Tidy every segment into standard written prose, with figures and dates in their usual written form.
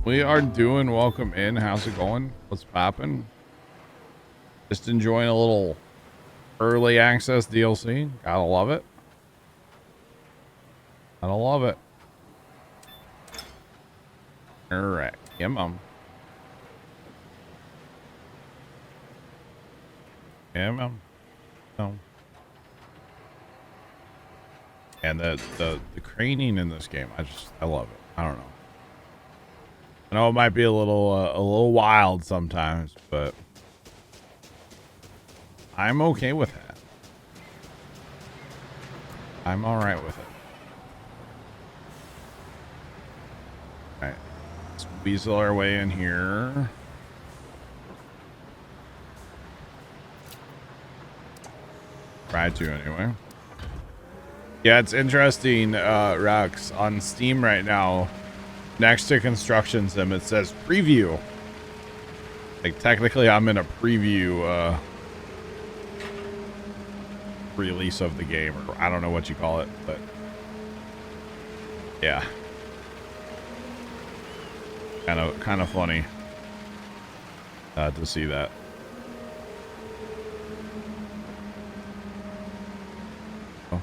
We are doing welcome in. How's it going? What's poppin'? Just enjoying a little early access DLC. Gotta love it. Gotta love it. Alright. Yeah, mom. Yeah, mom. No. And the craning in this game, I love it. I don't know. I know it might be a little wild sometimes, but I'm okay with that. I'm all right with it. All right, let's weasel our way in here. Try to anyway. Yeah, it's interesting, Rex, on Steam right now. Next to construction sim, it says preview. Like technically I'm in a preview release of the game, or I don't know what you call it, but yeah. Kind of funny to see that. Oh.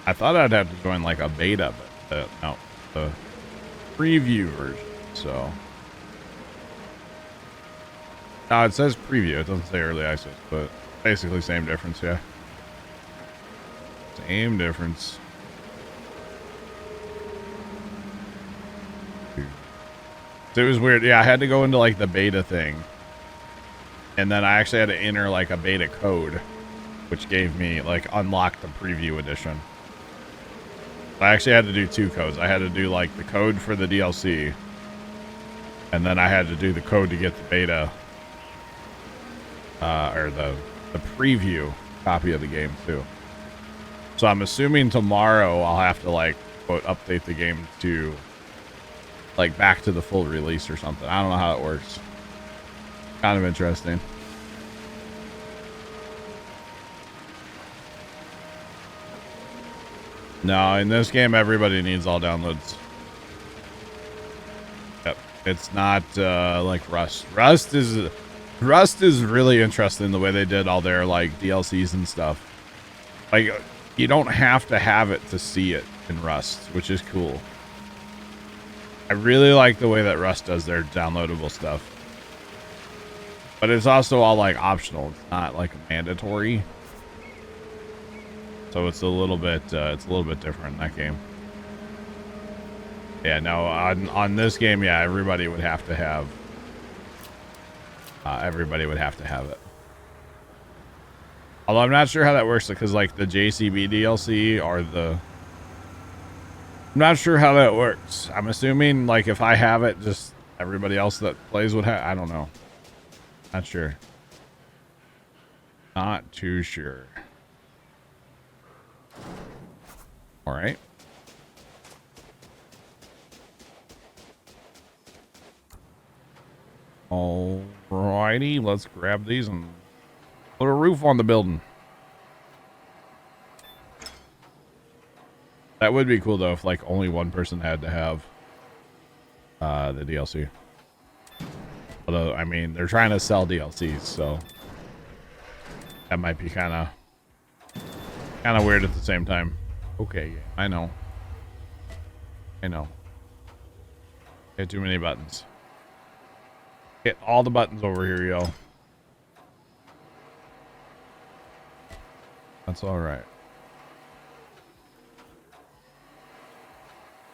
I thought I'd have to join like a beta, but no, the preview version. So no, it says preview. It doesn't say early access, but basically same difference. Yeah, same difference. So it was weird. Yeah, I had to go into like the beta thing, and then I actually had to enter like a beta code, which gave me like unlock the preview edition. I actually had to do two codes. I had to do like the code for the DLC, and then I had to do the code to get the beta, or the preview copy of the game too. So I'm assuming tomorrow I'll have to like quote update the game to like back to the full release or something. I don't know how it works. Kind of interesting. No, in this game, everybody needs all downloads. Yep. It's not like Rust. Rust is really interesting the way they did all their like DLCs and stuff. Like you don't have to have it to see it in Rust, which is cool. I really like the way that Rust does their downloadable stuff. But it's also all like optional. It's not like mandatory. So it's a little bit different in that game. Yeah, no, on this game, yeah, everybody would have to have it. Although I'm not sure how that works, because like the JCB DLC or I'm not sure how that works. I'm assuming like if I have it, just everybody else that plays would have. I don't know. Not sure. Not too sure. All right. Alrighty, let's grab these and put a roof on the building. That would be cool though if like only one person had to have the DLC. Although I mean they're trying to sell DLCs, so that might be kind of weird at the same time. Okay, I know. Hit too many buttons. Hit all the buttons over here, yo. That's all right.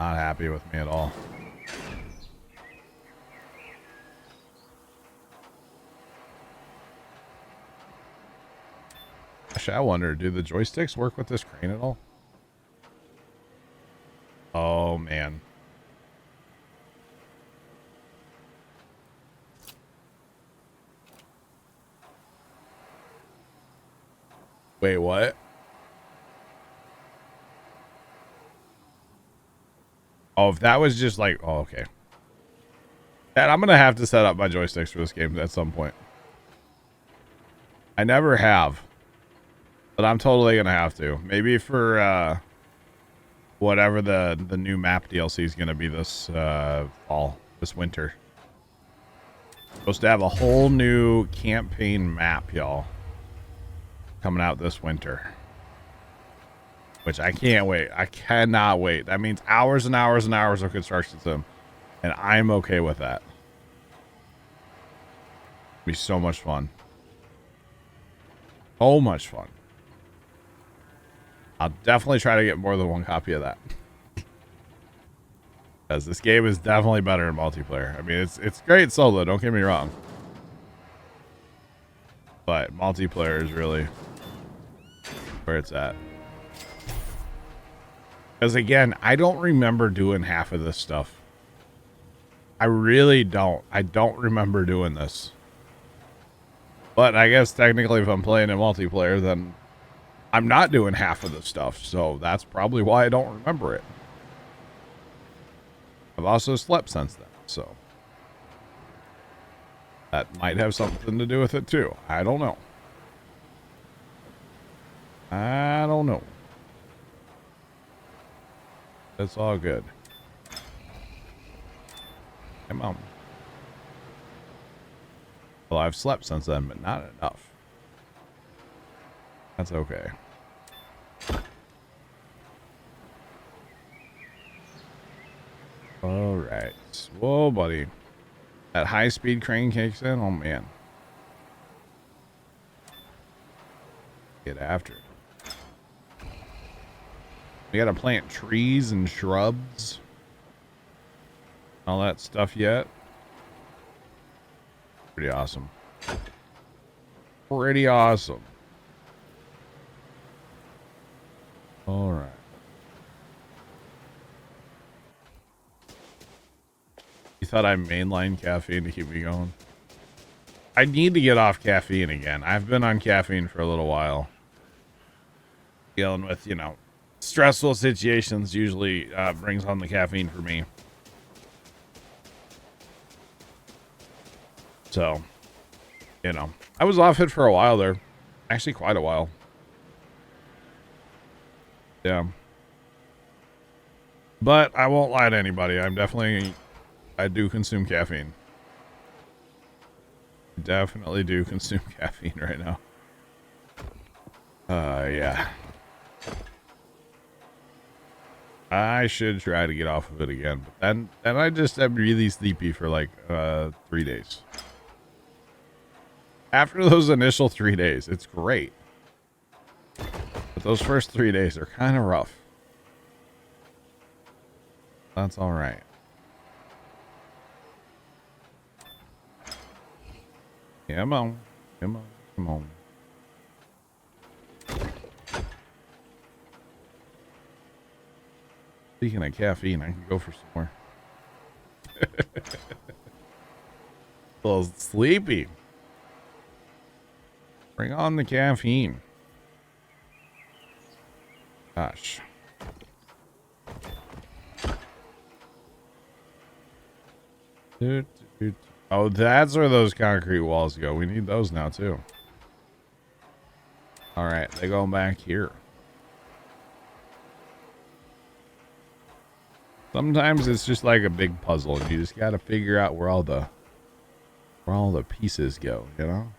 Not happy with me at all. Actually, I wonder, do the joysticks work with this crane at all? Oh, man. Wait, what? Oh, if that was just like... Oh, okay. And I'm going to have to set up my joysticks for this game at some point. I never have. But I'm totally going to have to. Maybe for... whatever the new map DLC is going to be this fall, this winter. Supposed to have a whole new campaign map, y'all, coming out this winter. Which I can't wait. I cannot wait. That means hours and hours and hours of construction sim. And I'm okay with that. It'll be so much fun. So much fun. I'll definitely try to get more than one copy of that. Because this game is definitely better in multiplayer. I mean, it's great solo, don't get me wrong. But multiplayer is really where it's at. Because again, I don't remember doing half of this stuff. I really don't. I don't remember doing this. But I guess technically if I'm playing in multiplayer, then I'm not doing half of the stuff. So that's probably why I don't remember it. I've also slept since then, so that might have something to do with it too. I don't know. I don't know. It's all good. Come on. Well, I've slept since then, but not enough. That's okay. All right. Whoa, buddy. That high-speed crane kicks in. Oh, man. Get after it. We gotta plant trees and shrubs. All that stuff yet. Pretty awesome. Pretty awesome. All right. You thought I mainline caffeine to keep me going? I need to get off caffeine again. I've been on caffeine for a little while. Dealing with, you know, stressful situations usually brings on the caffeine for me. So, you know, I was off it for a while there. Actually, quite a while. Yeah. But I won't lie to anybody. I do consume caffeine. Definitely do consume caffeine right now. Yeah. I should try to get off of it again. But then I just am really sleepy for like 3 days. After those initial 3 days, it's great. But those first 3 days are kind of rough. That's all right. Come on. Come on. Come on. Speaking of caffeine, I can go for some more. A little sleepy. Bring on the caffeine. Gosh. Oh, that's where those concrete walls go. We need those now, too. All right, they go back here. Sometimes it's just like a big puzzle, and you just got to figure out where all the pieces go, you know?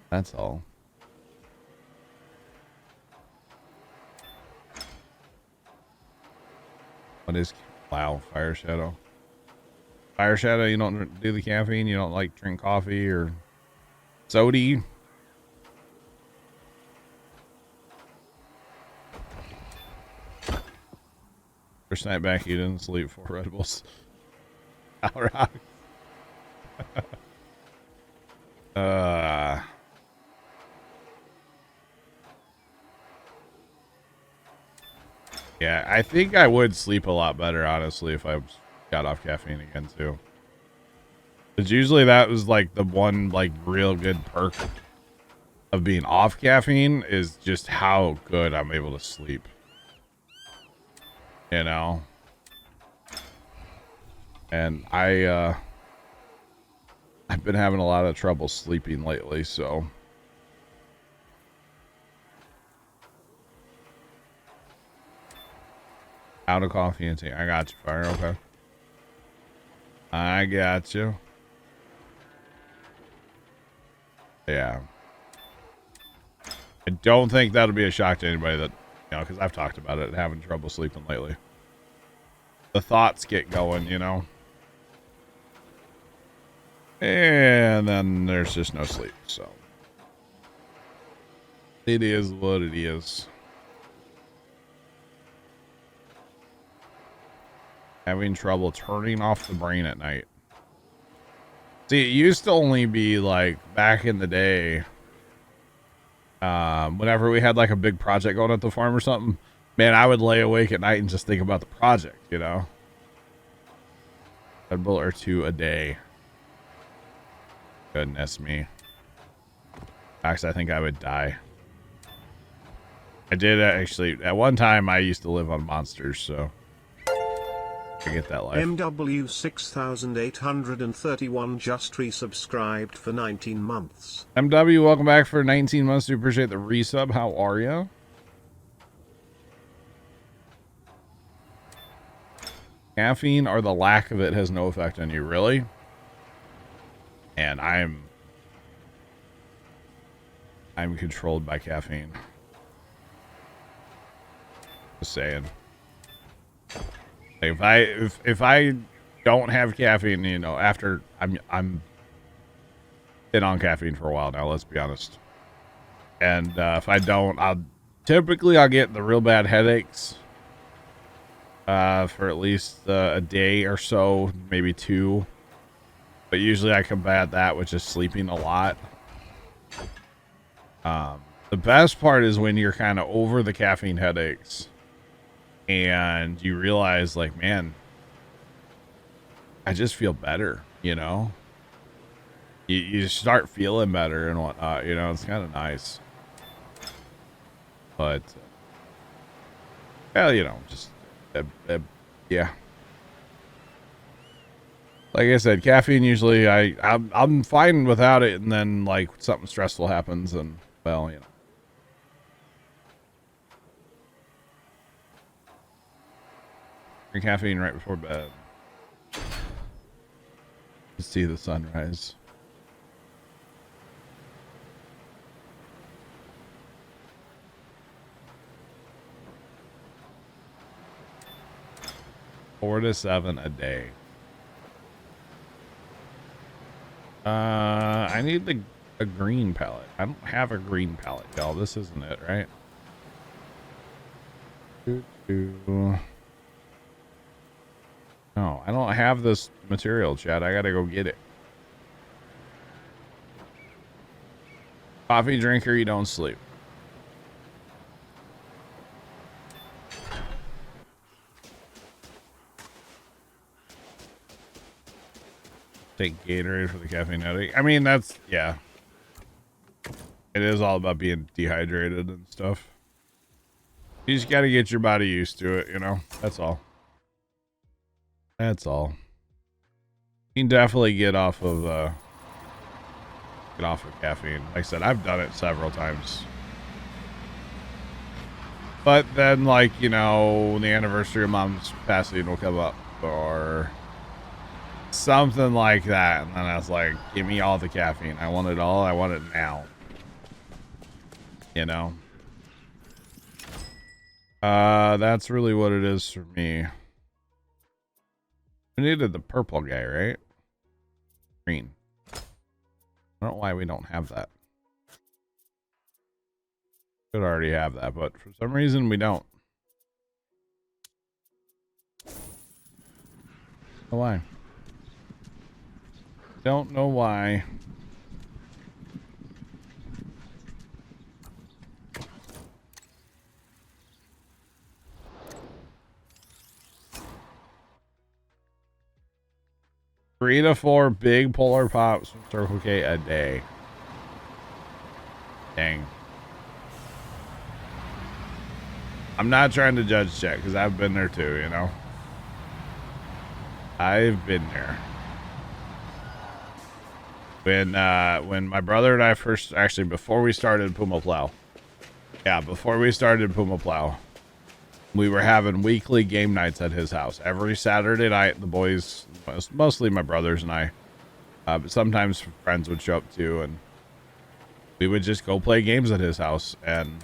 That's all. What is... Wow, Fire Shadow. Fire Shadow, you don't do the caffeine? You don't like drink coffee or soda? First night back, you didn't sleep 4 Red Bulls. All right. Yeah, I think I would sleep a lot better, honestly, if I got off caffeine again, too. Because usually that was, like, the one, like, real good perk of being off caffeine is just how good I'm able to sleep. You know? And I've been having a lot of trouble sleeping lately, so... Out of coffee and tea. I got you, Fire. Okay. I got you. Yeah. I don't think that'll be a shock to anybody that, you know, because I've talked about it, having trouble sleeping lately. The thoughts get going, you know. And then there's just no sleep, so. It is what it is. Having trouble turning off the brain at night. See, it used to only be like back in the day. Whenever we had like a big project going at the farm or something, man, I would lay awake at night and just think about the project, you know. Red Bull or 2 a day. Goodness me. Actually, I think I would die. I did actually. At one time, I used to live on monsters, so I get that life. MW 6831 just resubscribed for 19 months. MW, welcome back for 19 months. We appreciate the resub. How are you? Caffeine or the lack of it has no effect on you, really? And I'm controlled by caffeine. Just saying. If I don't have caffeine, you know, after I'm been on caffeine for a while now, let's be honest. And if I don't, I'll get the real bad headaches for at least a day or so, maybe 2. But usually I combat that with just sleeping a lot. The best part is when you're kind of over the caffeine headaches and you realize, like, man, I just feel better, you know? You start feeling better and whatnot, you know? It's kind of nice. But, well, you know, just, yeah. Like I said, caffeine usually I'm fine without it, and then like something stressful happens, and well, you know. Drink caffeine right before bed. To see the sunrise. Four to 7 a day. I need a green palette. I don't have a green palette, y'all. This isn't it, right? No, I don't have this material, Chad. I gotta go get it. Coffee drinker, you don't sleep. Take Gatorade for the caffeine headache. I mean, that's, yeah. It is all about being dehydrated and stuff. You just got to get your body used to it, you know? That's all. That's all. You can definitely get off of caffeine. Like I said, I've done it several times. But then, like, you know, the anniversary of Mom's passing will come up, or something like that, and then I was like, give me all the caffeine. I want it all. I want it now. You know? That's really what it is for me. We needed the purple guy, right? Green. I don't know why we don't have that. Should already have that, but for some reason we don't. Why? Don't know why. Three to 4 big polar pops from Circle K a day. Dang. I'm not trying to judge Chet, because I've been there too, you know? I've been there. When my brother and I first, actually before we started Puma Plow. Yeah, before we started Puma Plow. We were having weekly game nights at his house every Saturday night. The boys, mostly my brothers and I, but sometimes friends would show up too, and we would just go play games at his house. And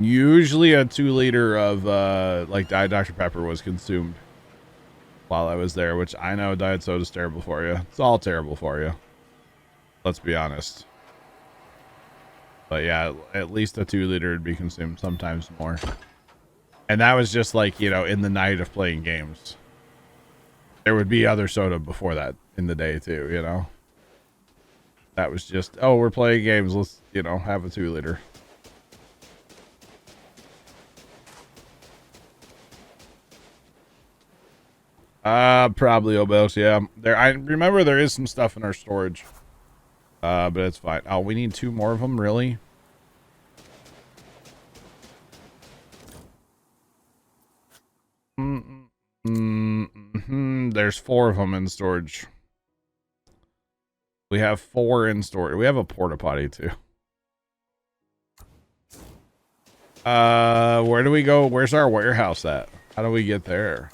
usually a 2-liter of like Diet Dr. Pepper was consumed while I was there, which I know diet soda is terrible for you. It's all terrible for you. Let's be honest. But yeah, at least a 2-liter would be consumed, sometimes more. And that was just like, you know, in the night of playing games. There would be other soda before that in the day too, you know. That was just, oh, we're playing games. Let's, you know, have a 2-liter. Probably Obels, yeah. There, I remember there is some stuff in our storage. But it's fine. Oh, we need 2 more of them, really? There's 4 of them in storage. We have 4 in storage. We have a porta potty too. Where do we go? Where's our warehouse at? How do we get there?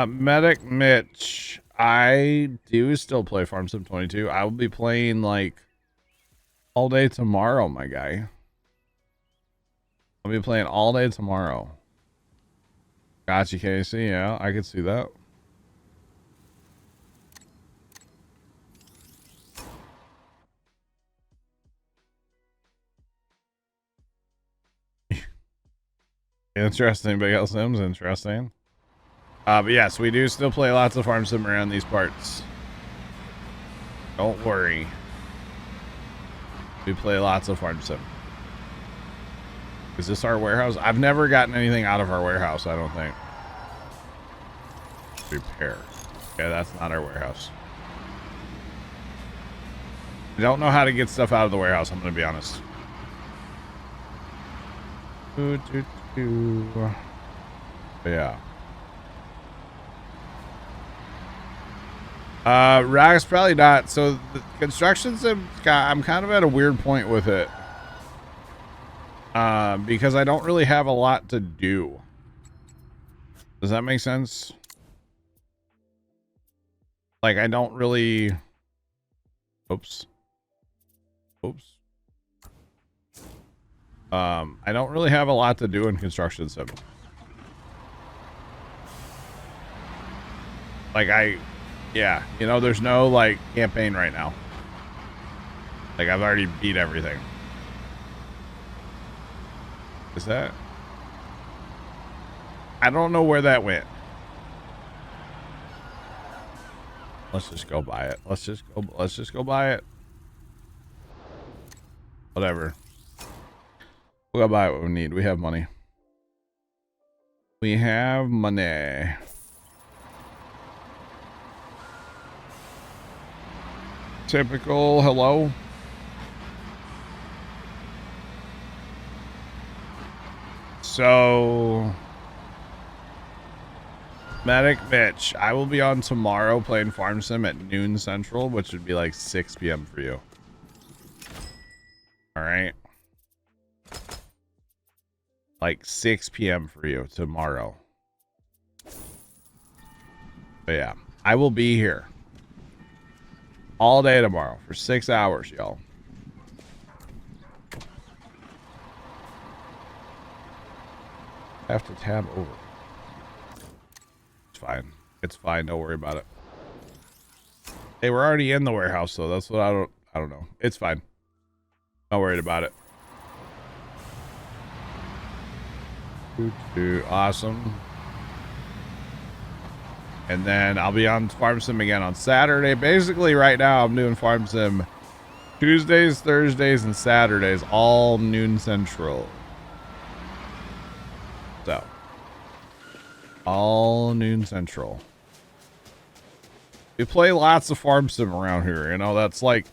Medic Mitch, I do still play Farm Sim 22. I will be playing like all day tomorrow, my guy. I'll be playing all day tomorrow. Gotcha, Casey. Yeah, I could see that. Interesting, Big L Sims. Interesting. But yes, we do still play lots of Farm Sim around these parts. Don't worry. We play lots of Farm Sim. Is this our warehouse? I've never gotten anything out of our warehouse, I don't think. Repair. Okay, that's not our warehouse. I don't know how to get stuff out of the warehouse, I'm going to be honest. But yeah. Rags probably not. So the construction sim, I'm kind of at a weird point with it. Because I don't really have a lot to do. Does that make sense? Like I don't really. Oops. I don't really have a lot to do in construction sim. Like yeah, you know, there's no like campaign right now. Like I've already beat everything. Is that? I don't know where that went. Let's just go buy it. Let's just go buy it. Whatever. We'll go buy what we need. We have money. We have money. Typical. Hello. So, Medic Mitch, I will be on tomorrow playing Farm Sim at noon Central, which would be like 6 p.m. for you. All right. Like 6 p.m. for you tomorrow. But yeah, I will be here all day tomorrow for 6 hours, y'all. Have to tab over. It's fine. It's fine. Don't worry about it. They were already in the warehouse, so that's what I don't know. It's fine. Not worried about it. Awesome. And then I'll be on Farm Sim again on Saturday. Basically, right now I'm doing Farm Sim Tuesdays, Thursdays, and Saturdays, all noon Central. So, all noon Central. We play lots of Farm Sim around here. You know, that's like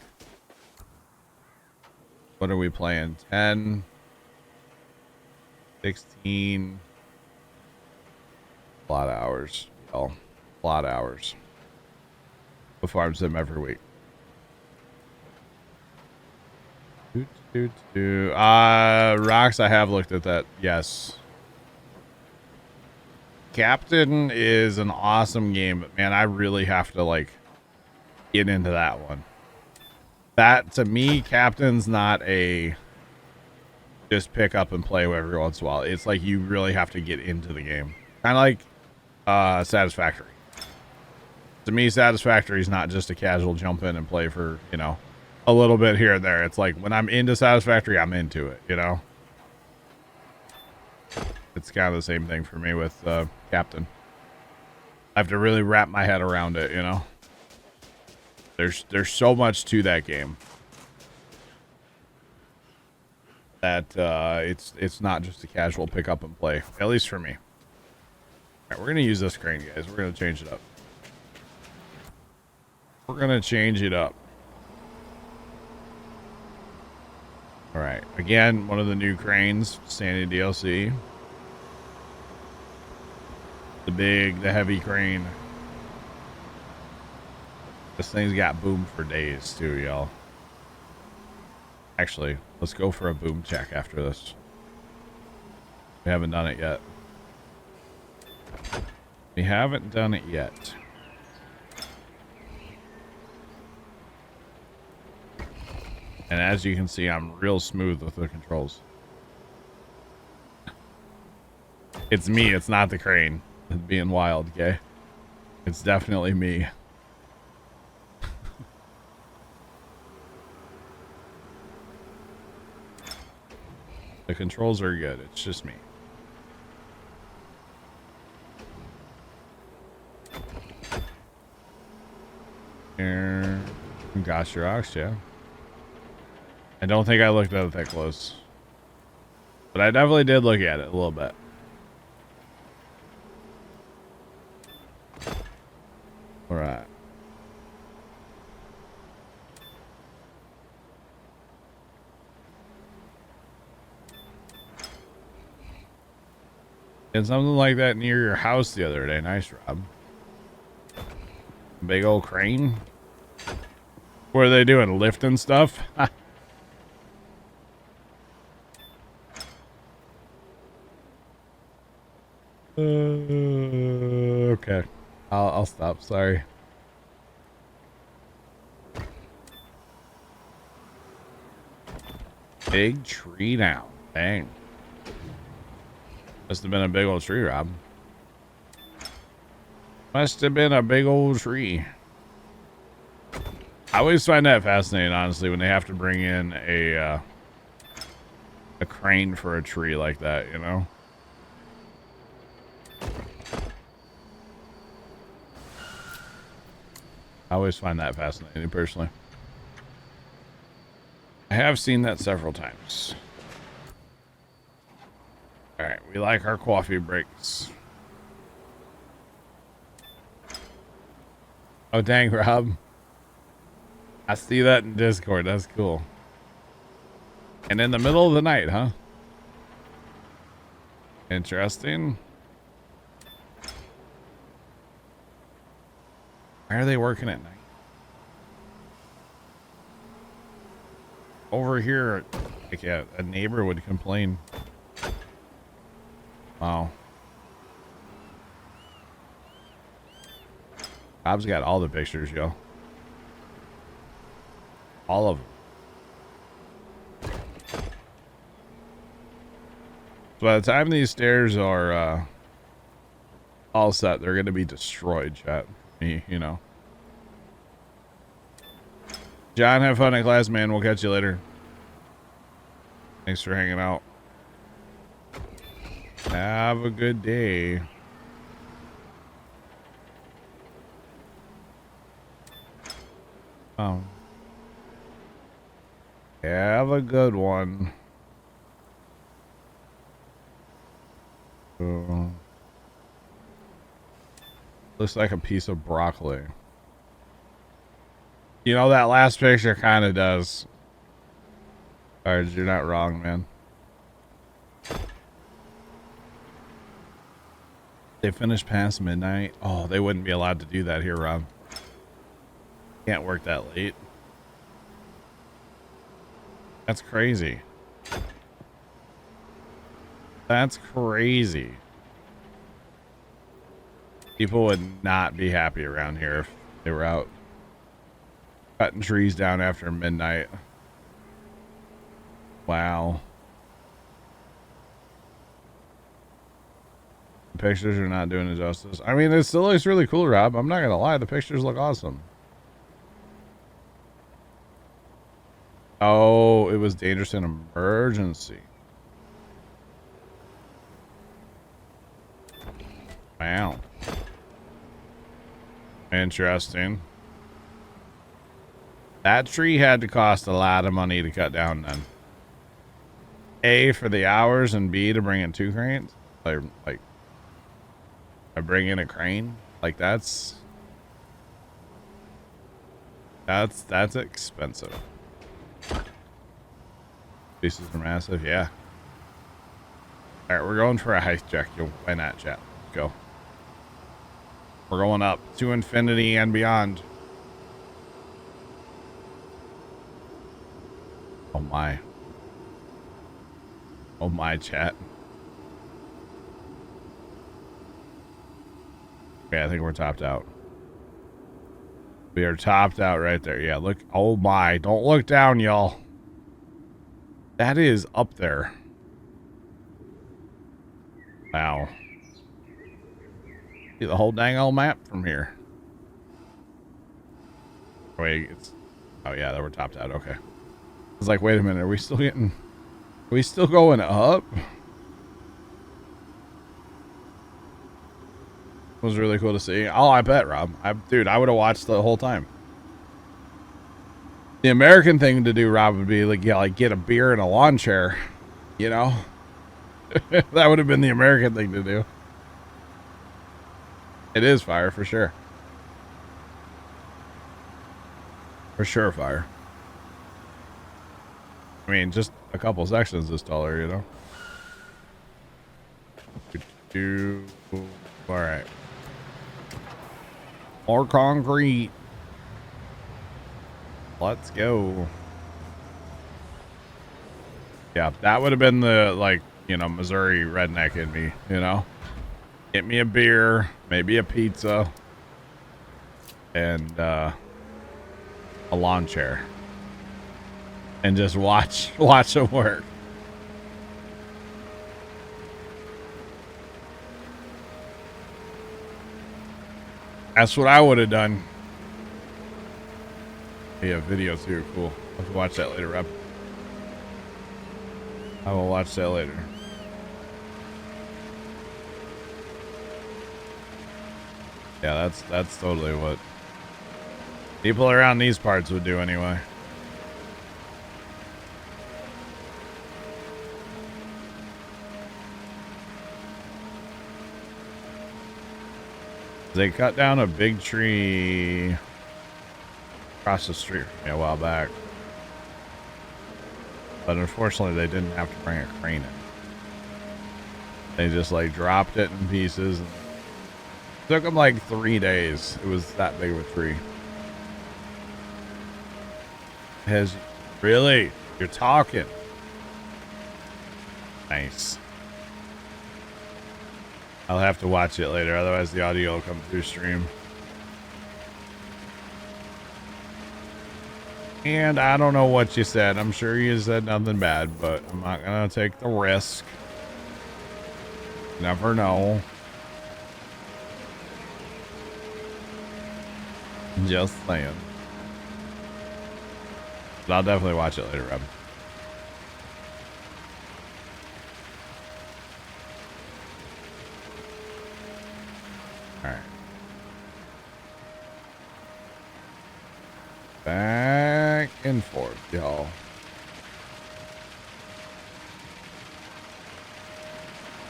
What are we playing? 10, 16. A lot of hours. Y'all. A lot of hours. The farm sim every week. Rocks, I have looked at that. Yes. Captain is an awesome game, but man, I really have to like get into that one. That to me, Captain's not a just pick up and play every once in a while. It's like you really have to get into the game. Kind of like Satisfactory. To me, Satisfactory is not just a casual jump in and play for, you know, a little bit here and there. It's like when I'm into Satisfactory, I'm into it, you know? It's kind of the same thing for me with Captain. I have to really wrap my head around it, you know? There's so much to that game that it's not just a casual pick up and play, at least for me. All right, we're gonna use this crane, guys. We're gonna change it up. We're gonna change it up. All right, again, one of the new cranes, standing DLC. The heavy crane. This thing's got boom for days too, y'all. Actually, let's go for a boom check after this. We haven't done it yet. We haven't done it yet. And as you can see, I'm real smooth with the controls. It's me, it's not the crane. It's being wild, okay? It's definitely me. The controls are good, it's just me. Here. Gosh, your ox, yeah. I don't think I looked at it that close. But I definitely did look at it a little bit. Alright. Did something like that near your house the other day. Nice, Rob. Big old crane. What are they doing? Lifting stuff? Okay. I'll stop. Sorry. Big tree now. Dang. Must have been a big old tree, Rob. Must have been a big old tree. I always find that fascinating, honestly, when they have to bring in a crane for a tree like that, you know? I always find that fascinating, personally. I have seen that several times. Alright, we like our coffee breaks. Oh, dang, Rob. I see that in Discord. That's cool. And in the middle of the night, huh? Interesting. Why are they working at night? Over here, like a neighbor would complain. Wow. Bob's got all the pictures, yo. All of them. So by the time these stairs are all set, they're going to be destroyed, chat. Me, you know. John, have fun in class, man. We'll catch you later. Thanks for hanging out. Have a good day. Oh. Have a good one. Looks like a piece of broccoli. You know, that last picture kind of does. Alright, you're not wrong, man. They finished past midnight. Oh, they wouldn't be allowed to do that here, Rob. Can't work that late. That's crazy. That's crazy. People would not be happy around here if they were out cutting trees down after midnight. Wow. The pictures are not doing it justice. I mean, it still looks really cool, Rob. I'm not gonna lie. The pictures look awesome. Oh, it was dangerous in emergency. Wow. Interesting. That tree had to cost a lot of money to cut down then. A, for the hours, and B, to bring in 2 cranes. Like I bring in a crane. Like that's expensive. Pieces are massive, yeah. Alright, we're going for a heist check. Why not, chat? Let's go. We're going up to infinity and beyond. Oh my. Oh my, chat. Okay, I think we're topped out. We are topped out right there. Yeah, look. Oh my. Don't look down, y'all. That is up there. Wow. See the whole dang old map from here. Wait, it's... Oh yeah, that we're topped out. Okay. It's like, wait a minute. Are we still getting... Are we still going up? It was really cool to see. Oh, I bet, Rob. Dude, I would have watched the whole time. The American thing to do, Rob, would be like, yeah, like get a beer and a lawn chair. You know? That would have been the American thing to do. It is fire, for sure. For sure, fire. I mean, just a couple sections is taller, you know? Alright. More concrete. Let's go. Yeah, that would have been the, like, you know, Missouri redneck in me, you know? Get me a beer, maybe a pizza, and a lawn chair. And just watch them work. That's what I would have done. Yeah, videos here, cool. I'll have to watch that later, Rob. I will watch that later. Yeah, that's totally what people around these parts would do anyway. They cut down a big tree across the street from me a while back. But unfortunately, they didn't have to bring a crane in. They just like dropped it in pieces. It took them like 3 days. It was that big of a tree. Really? You're talking. Nice. I'll have to watch it later, otherwise the audio will come through stream. And I don't know what you said. I'm sure you said nothing bad, but I'm not gonna take the risk. Never know. Just saying. But I'll definitely watch it later, Rob. Alright. Back and forth, y'all.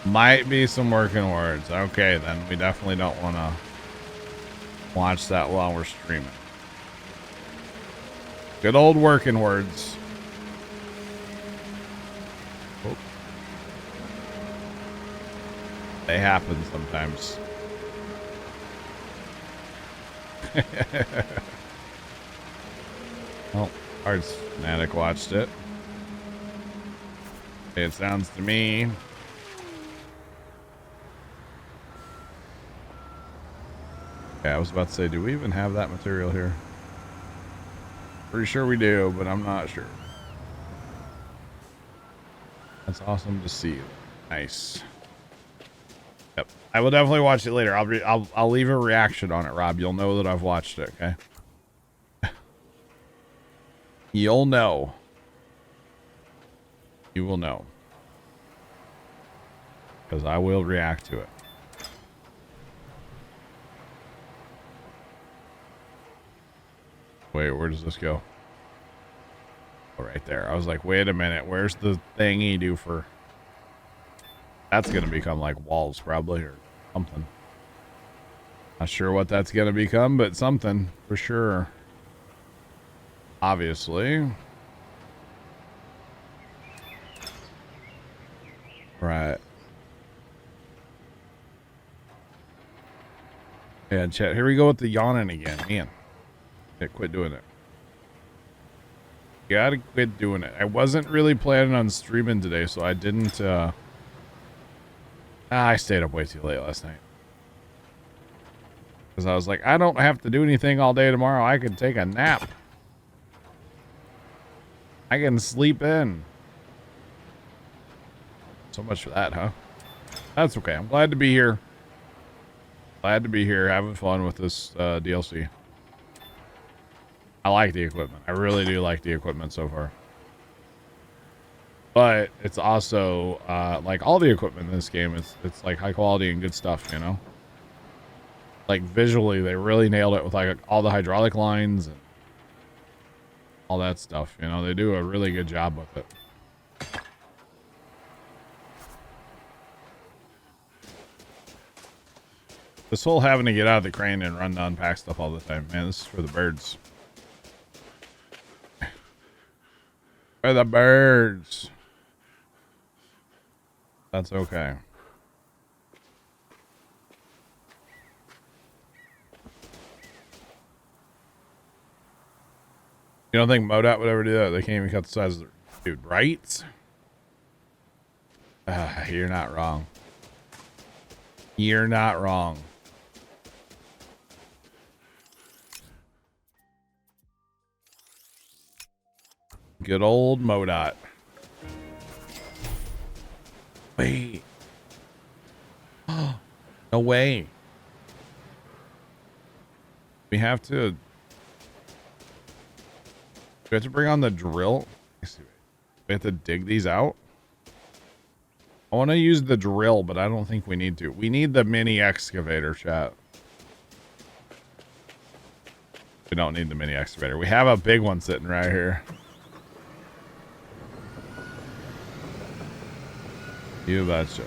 Might be some working words. Okay, then we definitely don't want to watch that while we're streaming. Good old working words. Oh. They happen sometimes. Well, Arts Fanatic watched it. It sounds to me. Yeah, I was about to say, do we even have that material here? Pretty sure we do, but I'm not sure. That's awesome to see. Nice. Yep, I will definitely watch it later. I'll leave a reaction on it, Rob. You'll know that I've watched it. Okay. You'll know. You will know. Because I will react to it. Wait, where does this go? Oh, right there. I was like, wait a minute. Where's the thingy do for... That's going to become like walls probably or something. Not sure what that's going to become, but something for sure. Obviously. Right. Yeah, chat. Here we go with the yawning again. Man. Okay, quit doing it. You gotta quit doing it. I wasn't really planning on streaming today, so I didn't, I stayed up way too late last night. Because I was like, I don't have to do anything all day tomorrow. I can take a nap. I can sleep in. So much for that, huh? That's okay. I'm glad to be here. Glad to be here, having fun with this DLC. I like the equipment. I really do like the equipment so far. But it's also, like all the equipment in this game, it's like high quality and good stuff, you know? Like visually, they really nailed it with like all the hydraulic lines and all that stuff. You know, they do a really good job with it. This whole having to get out of the crane and run to unpack stuff all the time, man, this is for the birds. For the birds. That's okay. You don't think MoDOT would ever do that? They can't even cut the size of the... Dude, right? You're not wrong. You're not wrong. Good old MoDOT. Wait. No way. We have to bring on the drill. We have to dig these out. I want to use the drill, but I don't think we need to. We need the mini excavator, chat. We don't need the mini excavator. We have a big one sitting right here. You betcha.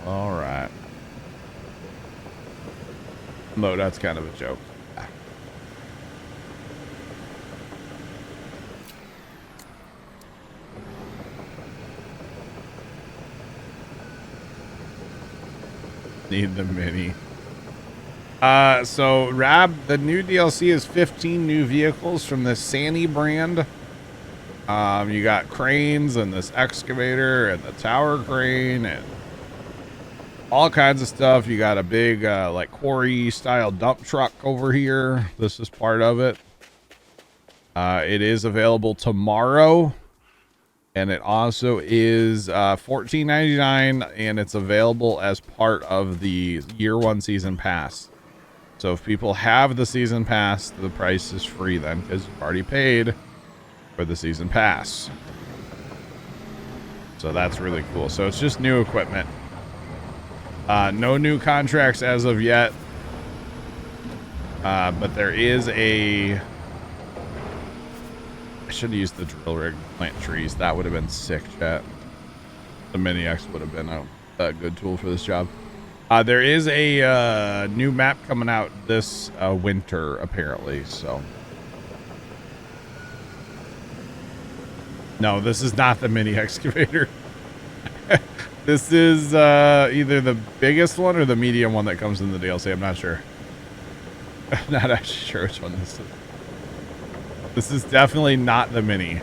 All right. No, that's kind of a joke. Need the mini. So Rab, the new DLC is 15 new vehicles from the Sani brand. You got cranes and this excavator and the tower crane and all kinds of stuff. You got a big like quarry style dump truck over here. This is part of it. It is available tomorrow, and it also is $14.99, and it's available as part of the year one season pass. So if people have the season pass, the price is free then, because you've already paid for the season pass. So that's really cool. So it's just new equipment. No new contracts as of yet. But there is a... I should have used the drill rig to plant trees. That would have bbeen sick, chat. The Mini X would have been a good tool for this job. There is a new map coming out this winter, apparently. So, no, this is not the mini excavator. This is either the biggest one or the medium one that comes in the DLC. I'm not sure. I'm not actually sure which one this is. This is definitely not the mini.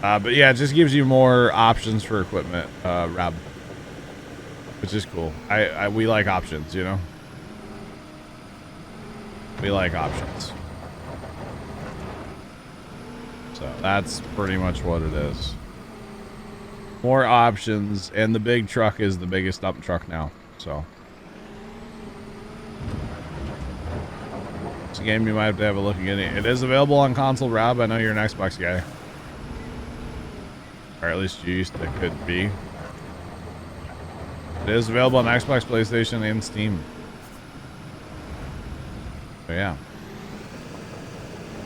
But yeah, it just gives you more options for equipment, Rob. Which is cool. We like options, you know? We like options. So that's pretty much what it is. More options, and the big truck is the biggest dump truck now. So it's a game you might have to have a look at. It is available on console, Rob. I know you're an Xbox guy. Or at least you used to, could be. It is available on Xbox, PlayStation, and Steam. So yeah.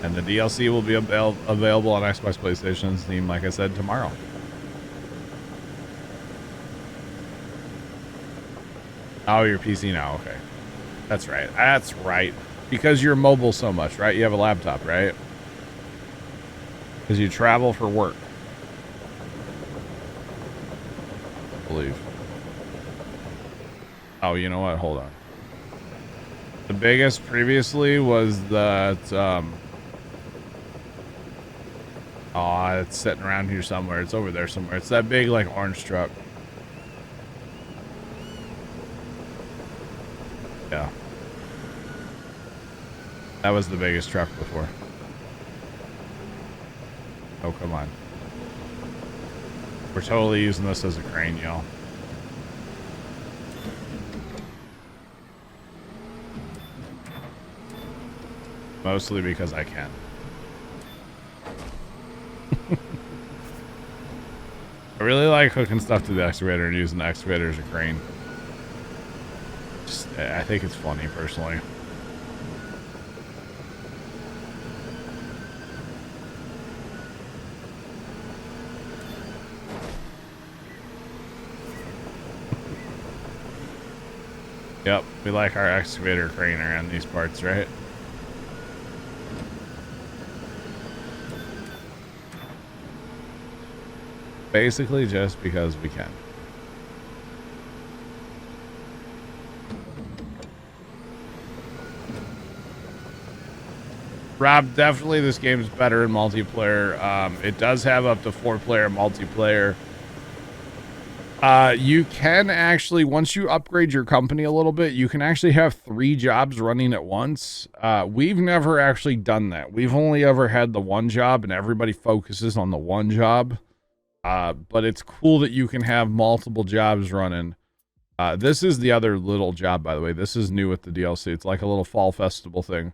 And the DLC will be available on Xbox, PlayStation, and Steam, like I said, tomorrow. Oh, you're PC now. Okay. That's right. That's right. Because you're mobile so much, right? You have a laptop, right? Because you travel for work. I believe. Oh, you know what? Hold on. The biggest previously was that, oh, it's sitting around here somewhere. It's over there somewhere. It's that big, like, orange truck. Yeah. That was the biggest truck before. Oh, come on. We're totally using this as a crane, y'all. Mostly because I can. I really like hooking stuff to the excavator and using the excavator as a crane. Just, I think it's funny, personally. Yep, we like our excavator crane around these parts, right? Basically just because we can. Rob, definitely this game is better in multiplayer. It does have up to 4-player multiplayer. You can actually, once you upgrade your company a little bit, you can actually have 3 jobs running at once. We've never actually done that. We've only ever had the one job, and everybody focuses on the one job. But it's cool that you can have multiple jobs running. This is the other little job, by the way. This is new with the DLC. It's like a little fall festival thing.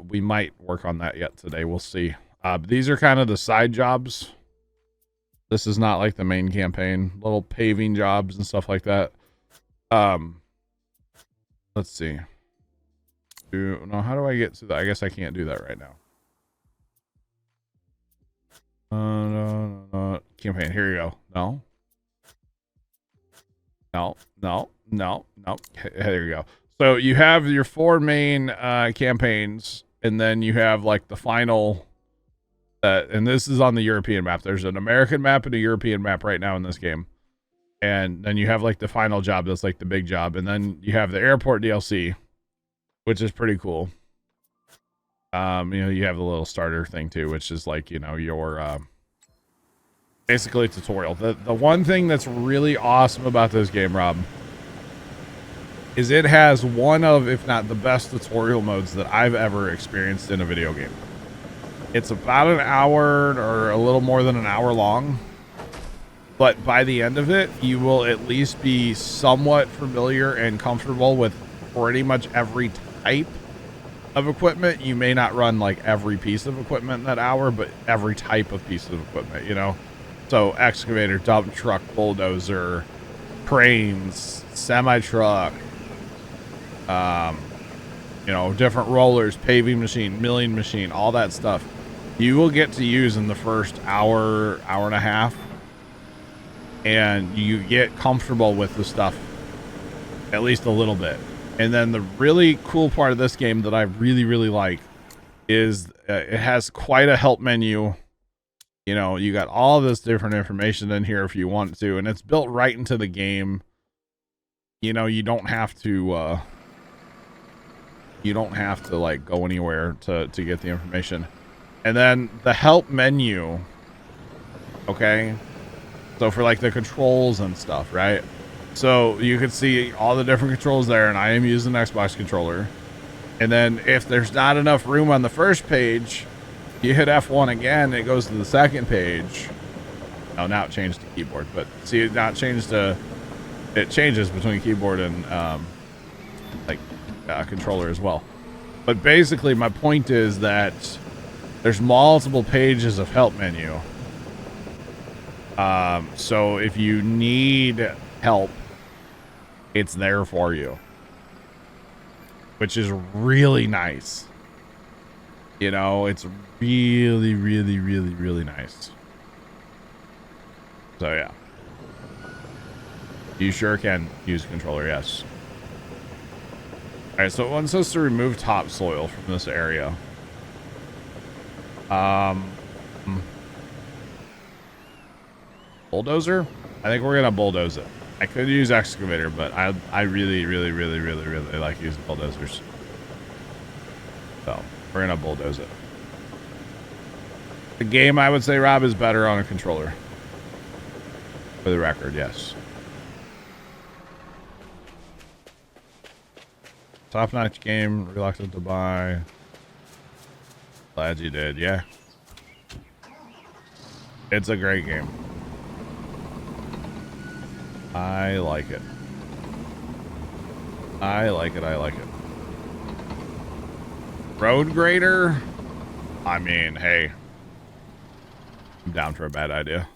We might work on that yet today. We'll see. But these are kind of the side jobs. This is not like the main campaign. Little paving jobs and stuff like that. Let's see. No, how do I get to that? I guess I can't do that right now. No. Campaign. Here you go. No. There you go. So you have your 4 main campaigns, and then you have like the final. And this is on the European map. There's an American map and a European map right now in this game. And then you have like the final job that's like the big job. And then you have the airport DLC, which is pretty cool. You know, you have the little starter thing too, which is like, you know, your basically a tutorial. The one thing that's really awesome about this game, Rob, is it has one of, if not the best tutorial modes that I've ever experienced in a video game. It's about an hour or a little more than an hour long. But by the end of it, you will at least be somewhat familiar and comfortable with pretty much every type of equipment. You may not run like every piece of equipment in that hour, but every type of piece of equipment, you know? So excavator, dump truck, bulldozer, cranes, semi-truck, you know, different rollers, paving machine, milling machine, all that stuff. You will get to use in the first hour and a half, and you get comfortable with the stuff at least a little bit. And then the really cool part of this game that I really, really like is it has quite a help menu. You know, you got all this different information in here if you want to, and it's built right into the game. You know, you don't have to like go anywhere to get the information. And then the help menu, okay, so for like the controls and stuff, right? So you can see all the different controls there, and I am using an Xbox controller. And then if there's not enough room on the first page, you hit F1 again, it goes to the second page. Oh, now it changed to keyboard, but see, now it changed to, it changes between keyboard and controller as well. But basically my point is that there's multiple pages of help menu. So if you need help, it's there for you, which is really nice. You know, it's really, really, really, really nice. So yeah, you sure can use a controller, yes. All right, so it wants us to remove topsoil from this area. Bulldozer? I think we're gonna bulldoze it. I could use excavator, but I really, really, really, really, really like using bulldozers. So we're gonna bulldoze it. The game, I would say, Rob, is better on a controller. For the record, yes. Top-notch game, reluctant to buy. Glad you did, yeah. It's a great game. I like it. I like it, I like it. Road grader? I mean, hey. I'm down for a bad idea.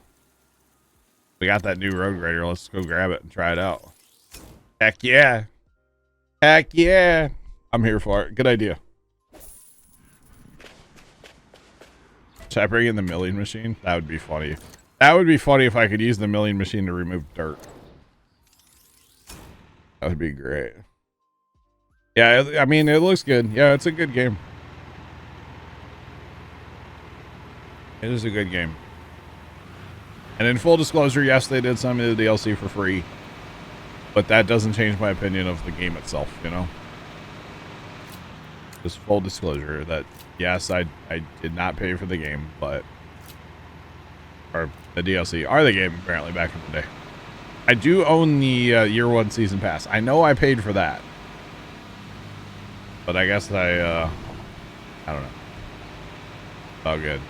We got that new road grader. Let's go grab it and try it out. Heck yeah. Heck yeah. I'm here for it. Good idea. Should I bring in the milling machine? That would be funny. That would be funny if I could use the milling machine to remove dirt. That would be great. Yeah, I mean, it looks good. Yeah, it's a good game. It is a good game. And in full disclosure, yes, they did some of the DLC for free. But that doesn't change my opinion of the game itself, you know? Just full disclosure that, yes, I did not pay for the game, but... Or the DLC, or the game, apparently, back in the day. I do own the year one season pass. I know I paid for that. But I guess I don't know. Oh, good.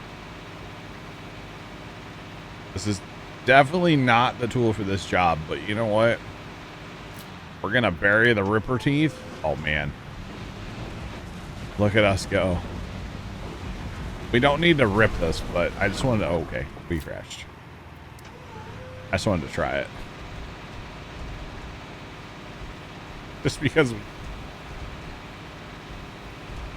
This is definitely not the tool for this job, but you know what? We're gonna bury the ripper teeth. Oh, man. Look at us go. We don't need to rip this, but I just wanted to... Oh, okay, we crashed. I just wanted to try it. Just because...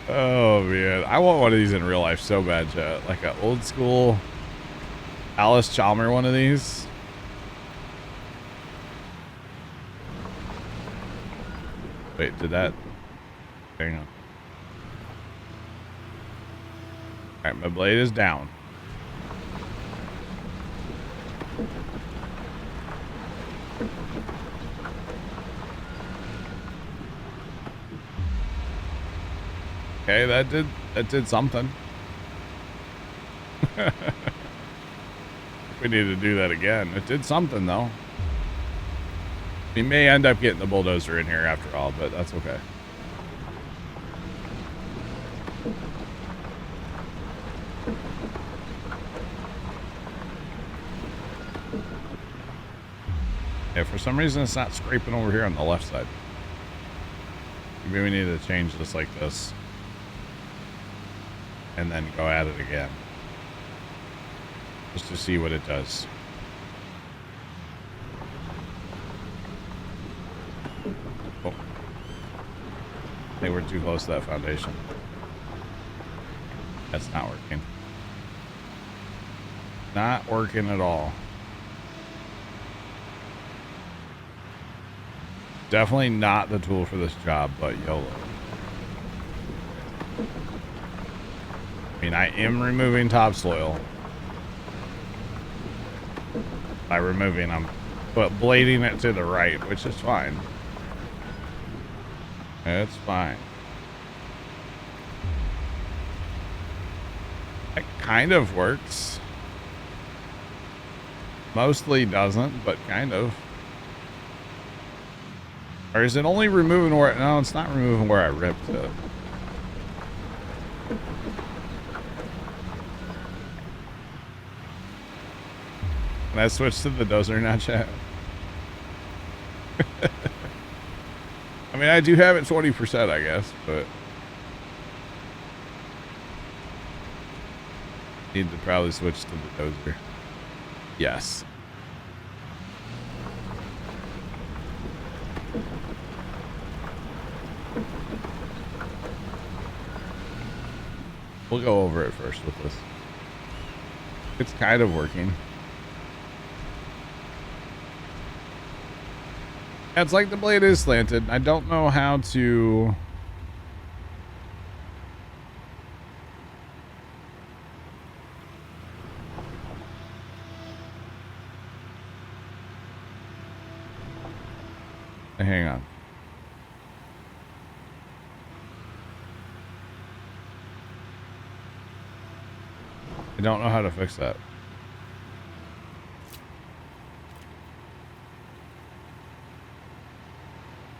Oh, man. I want one of these in real life so bad, chat. Like an old school Alice Chalmer one of these. Wait, did that... Hang on. Alright, my blade is down. Okay, that did something. We need to do that again. It did something though. We may end up getting the bulldozer in here after all, but that's okay. Yeah, for some reason it's not scraping over here on the left side. Maybe we need to change this like this. And then go at it again. Just to see what it does. Oh. I think we're too close to that foundation. That's not working. Not working at all. Definitely not the tool for this job, but YOLO. I mean, I am removing topsoil. By removing, I'm blading it to the right, which is fine. It's fine. It kind of works. Mostly doesn't, but kind of. Or is it only removing where... No, it's not removing where I ripped it. Can I switch to the dozer now, chat? I mean, I do have it 20%, I guess, but... Need to probably switch to the dozer. Yes. We'll go over it first with this. It's kind of working. It's like the blade is slanted. I don't know how to... Hang on. I don't know how to fix that.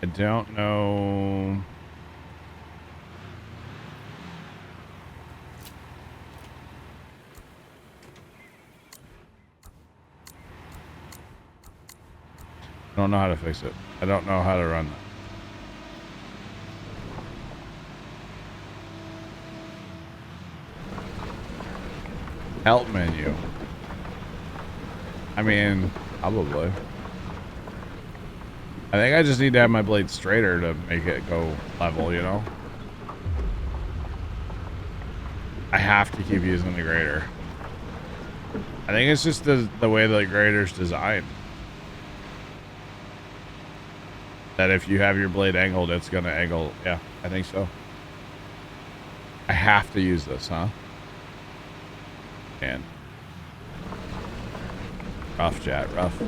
I don't know. I don't know how to fix it. I don't know how to run that. Help menu. I mean, probably. I think I just need to have my blade straighter to make it go level, you know? I have to keep using the grater. I think it's just the way the grater's designed. That if you have your blade angled, it's going to angle. Yeah, I think so. I have to use this, huh? And rough, chat, rough.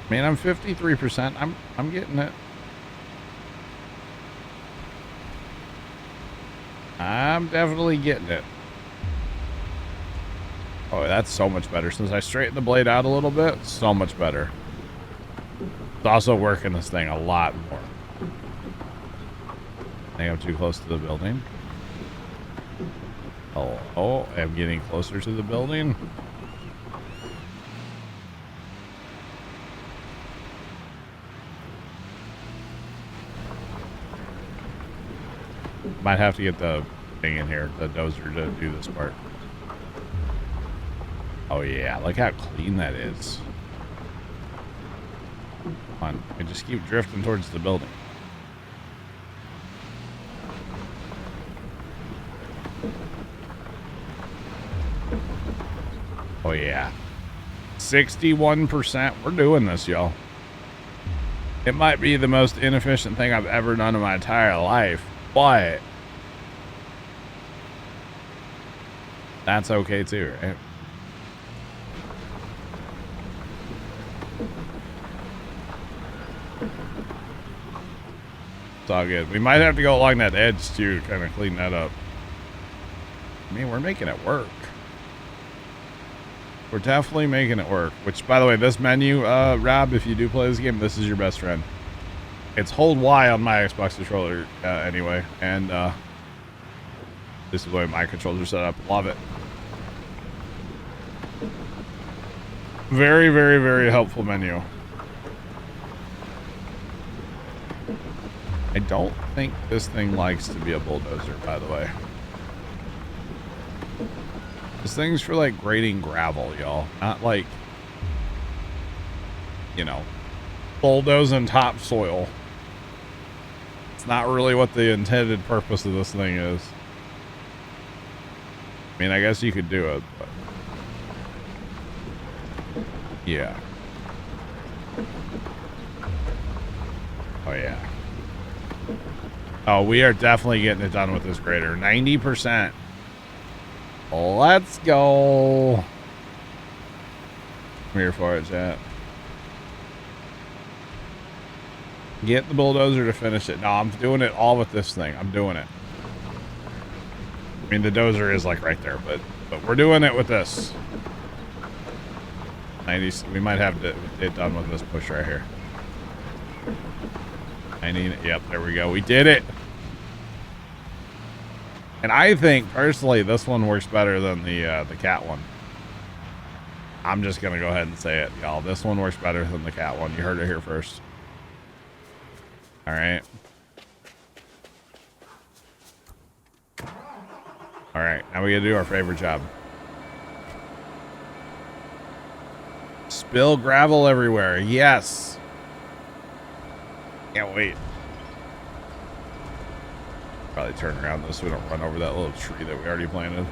Man, I'm 53%. I'm getting it. I'm definitely getting it. Oh, that's so much better. Since I straightened the blade out a little bit, so much better. It's also working this thing a lot more. I think I'm too close to the building. Oh, I'm getting closer to the building. Might have to get the thing in here, the dozer, to do this part. Oh yeah, look how clean that is. Come on, I just keep drifting towards the building. Oh yeah. 61%. We're doing this, y'all. It might be the most inefficient thing I've ever done in my entire life, but that's okay too, right? It's all good. We might have to go along that edge too, kind of clean that up. I mean, we're making it work. We're definitely making it work. Which, by the way, this menu, Rob, if you do play this game, this is your best friend. It's hold Y on my Xbox controller anyway. And this is the way my controls are set up. Love it. Very, very, very helpful menu. I don't think this thing likes to be a bulldozer, by the way. This thing's for, like, grading gravel, y'all. Not, like, you know, bulldozing topsoil. It's not really what the intended purpose of this thing is. I mean, I guess you could do it, but Yeah. Oh, yeah. Oh, we are definitely getting it done with this grader. 90%. Let's go. I'm here for it, chat. Get the bulldozer to finish it. No, I'm doing it all with this thing. I'm doing it. I mean, the dozer is like right there, but we're doing it with this. 90. We might have it done with this push right here. 90. Yep, there we go. We did it. And I think personally, this one works better than the cat one. I'm just gonna go ahead and say it, y'all. This one works better than the cat one. You heard it here first. All right. All right. Now we gotta do our favorite job. Spill gravel everywhere. Yes. Can't wait. Probably turn around this so we don't run over that little tree that we already planted.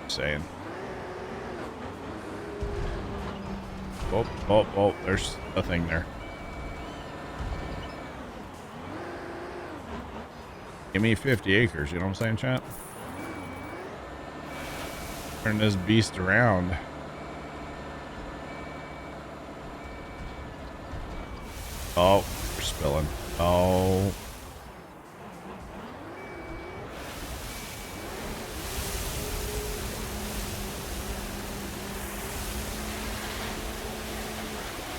Saying. Oh, there's a thing there. Give me 50 acres, you know what I'm saying, chat? Turn this beast around. Oh, we're spilling. Oh.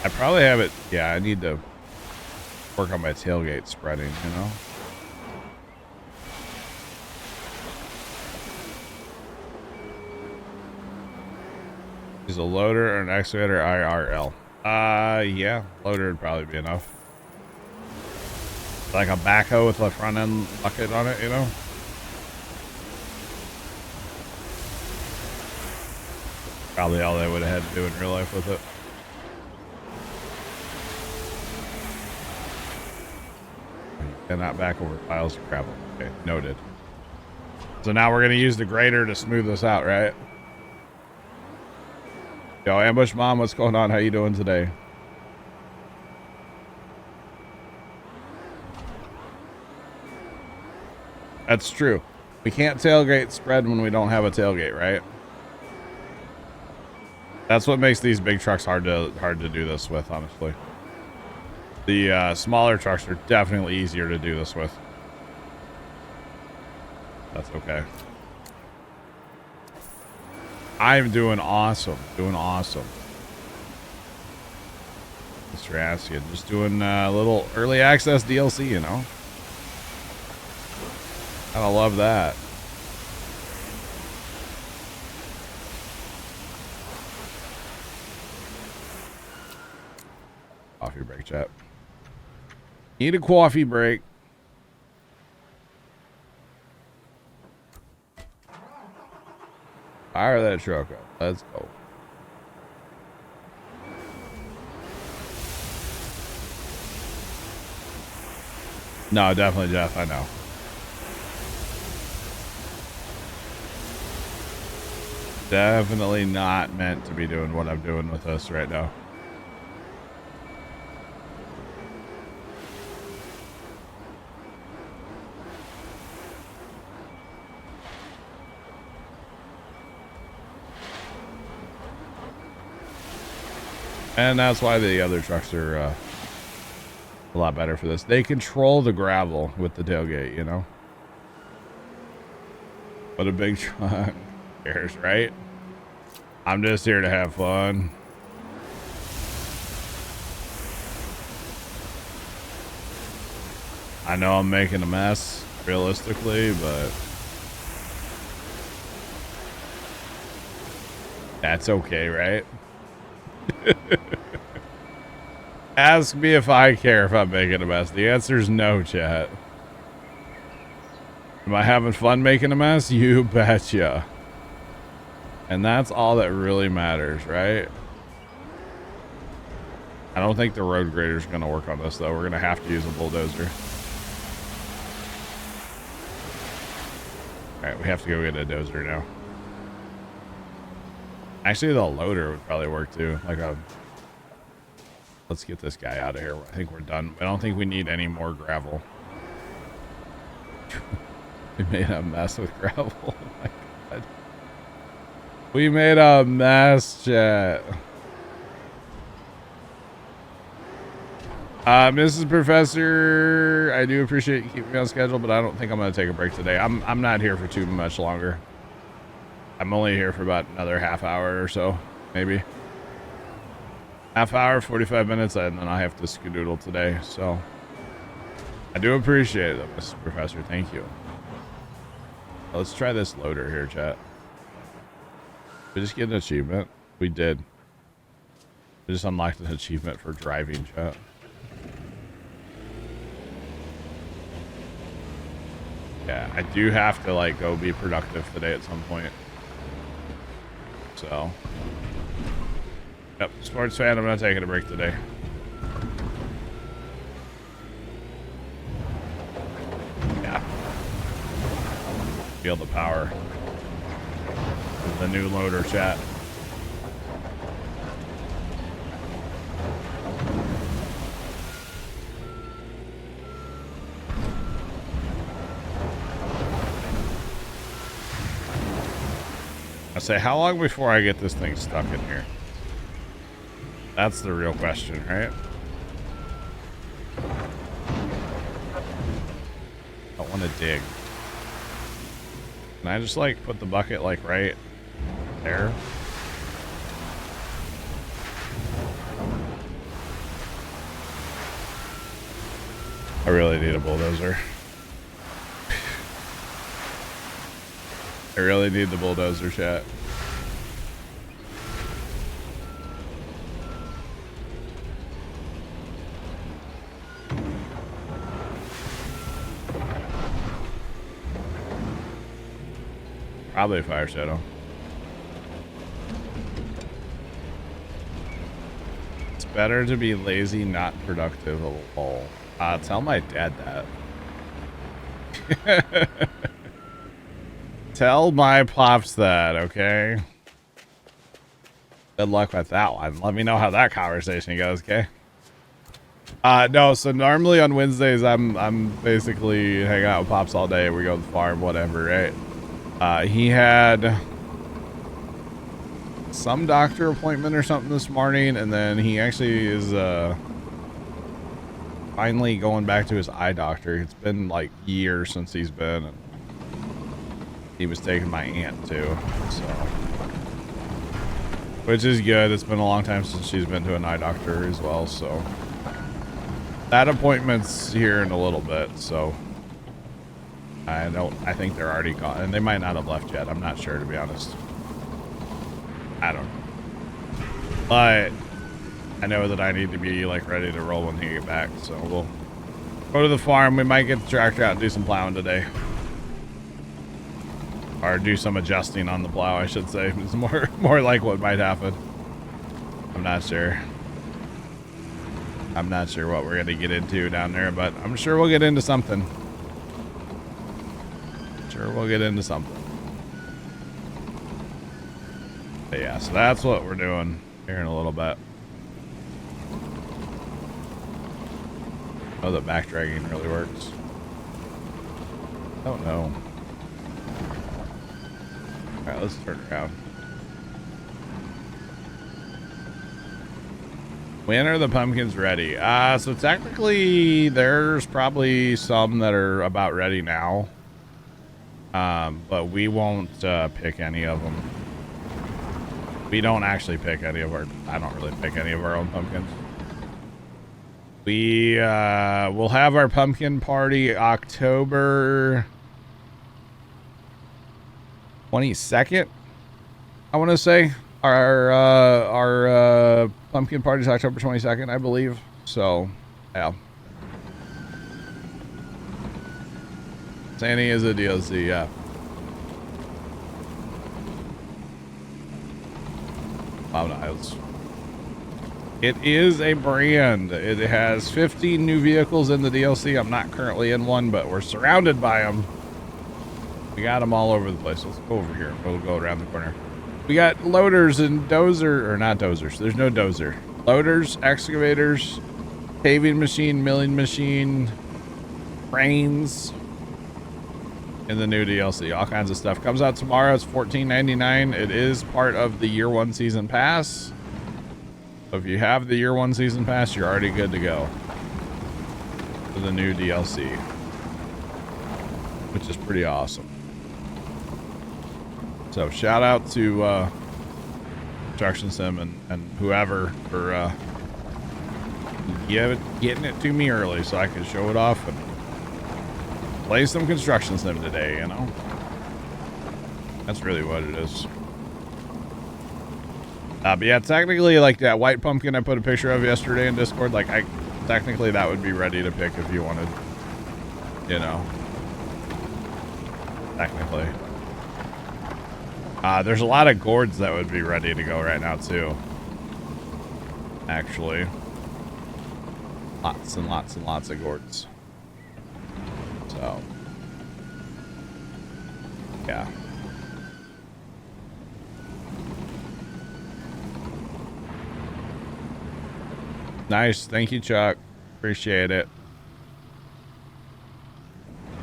I probably have it. Yeah, I need to work on my tailgate spreading, you know? Is a loader or an excavator IRL? Yeah, loader would probably be enough. Like a backhoe with a front end bucket on it, you know? Probably all they would have had to do in real life with it. Cannot back over piles of gravel. Okay, noted. So now we're gonna use the grader to smooth this out, right? Yo, Ambush Mom, what's going on? How you doing today? That's true. We can't tailgate spread when we don't have a tailgate, right? That's what makes these big trucks hard to do this with, honestly. The smaller trucks are definitely easier to do this with. That's okay. I'm doing awesome. Doing awesome. Mr. Askin, just doing a little early access DLC, you know? I love that. Coffee break, chat. Need a coffee break. Fire that truck up. Let's go. No, definitely Jeff. I know. Definitely not meant to be doing what I'm doing with this right now. And that's why the other trucks are a lot better for this. They control the gravel with the tailgate, you know? But a big truck cares, right? I'm just here to have fun. I know I'm making a mess, realistically, but that's okay, right? Ask me if I care if I'm making a mess. The answer is no, chat. Am I having fun making a mess? You betcha. And that's all that really matters, right? I don't think the road grader is going to work on this, though. We're going to have to use a bulldozer. All right, we have to go get a dozer now. Actually, the loader would probably work too. Like a. Let's get this guy out of here. I think we're done. I don't think we need any more gravel. We made a mess with gravel. Oh my god. We made a mess, chat. Mrs. Professor, I do appreciate you keeping me on schedule, but I don't think I'm going to take a break today. I'm not here for too much longer. I'm only here for about another half hour or so, maybe. Half hour, 45 minutes, and then I have to skedoodle today, so. I do appreciate it, Mrs. Professor. Thank you. Let's try this loader here, chat. We just get an achievement? We did. We just unlocked an achievement for driving, chat. Yeah, I do have to, like, go be productive today at some point. So. Yep, sports fan, I'm not taking a break today. Yeah. Feel the power. The new loader, chat. I say, how long before I get this thing stuck in here? That's the real question, right? I want to dig. Can I just, like, put the bucket, like, right there? I really need a bulldozer. I really need the bulldozer, chat. Probably a fire shadow. It's better to be lazy, not productive. Lol. Tell my dad that. Tell my pops that, okay? Good luck with that one. Let me know how that conversation goes, okay? No, so normally on Wednesdays I'm basically hanging out with pops all day. We go to the farm, whatever, right? He had some doctor appointment or something this morning, and then he actually is finally going back to his eye doctor. It's been like years since he's been, and he was taking my aunt too, so, which is good. It's been a long time since she's been to an eye doctor as well, so that appointment's here in a little bit, so I think they're already gone, and they might not have left yet. I'm not sure, to be honest. I don't know. But I know that I need to be, like, ready to roll when he get back, so we'll go to the farm. We might get the tractor out and do some plowing today. Or do some adjusting on the plow, I should say. It's more like what might happen. I'm not sure. I'm not sure what we're going to get into down there, but I'm sure we'll get into something. We'll get into something. But yeah, so that's what we're doing here in a little bit. Oh, the back dragging really works. Oh no. Alright, let's turn around. When are the pumpkins ready? So technically there's probably some that are about ready now. But we won't pick any of them. We don't actually pick any of our... I don't really pick any of our own pumpkins. We will have our pumpkin party October 22nd, I want to say. Our pumpkin party is October 22nd, I believe. So, yeah. Sandy is a DLC, yeah. Cloud Isles. It is a brand. It has 15 new vehicles in the DLC. I'm not currently in one, but we're surrounded by them. We got them all over the place. Let's go over here. We'll go around the corner. We got loaders and dozer, or not dozers. There's no dozer. Loaders, excavators, paving machine, milling machine, cranes in the new DLC. All kinds of stuff. Comes out tomorrow. It's $14.99. It is part of the year 1 season pass. So if you have the year 1 season pass, you're already good to go for the new DLC, which is pretty awesome. So shout out to Construction Sim and whoever for getting it to me early so I could show it off and play some Construction Sim today, you know? That's really what it is. But yeah, technically, like that white pumpkin I put a picture of yesterday in Discord, like technically that would be ready to pick if you wanted, you know, technically. There's a lot of gourds that would be ready to go right now too. Actually, lots and lots and lots of gourds. So, yeah. Nice. Thank you, Chuck. Appreciate it.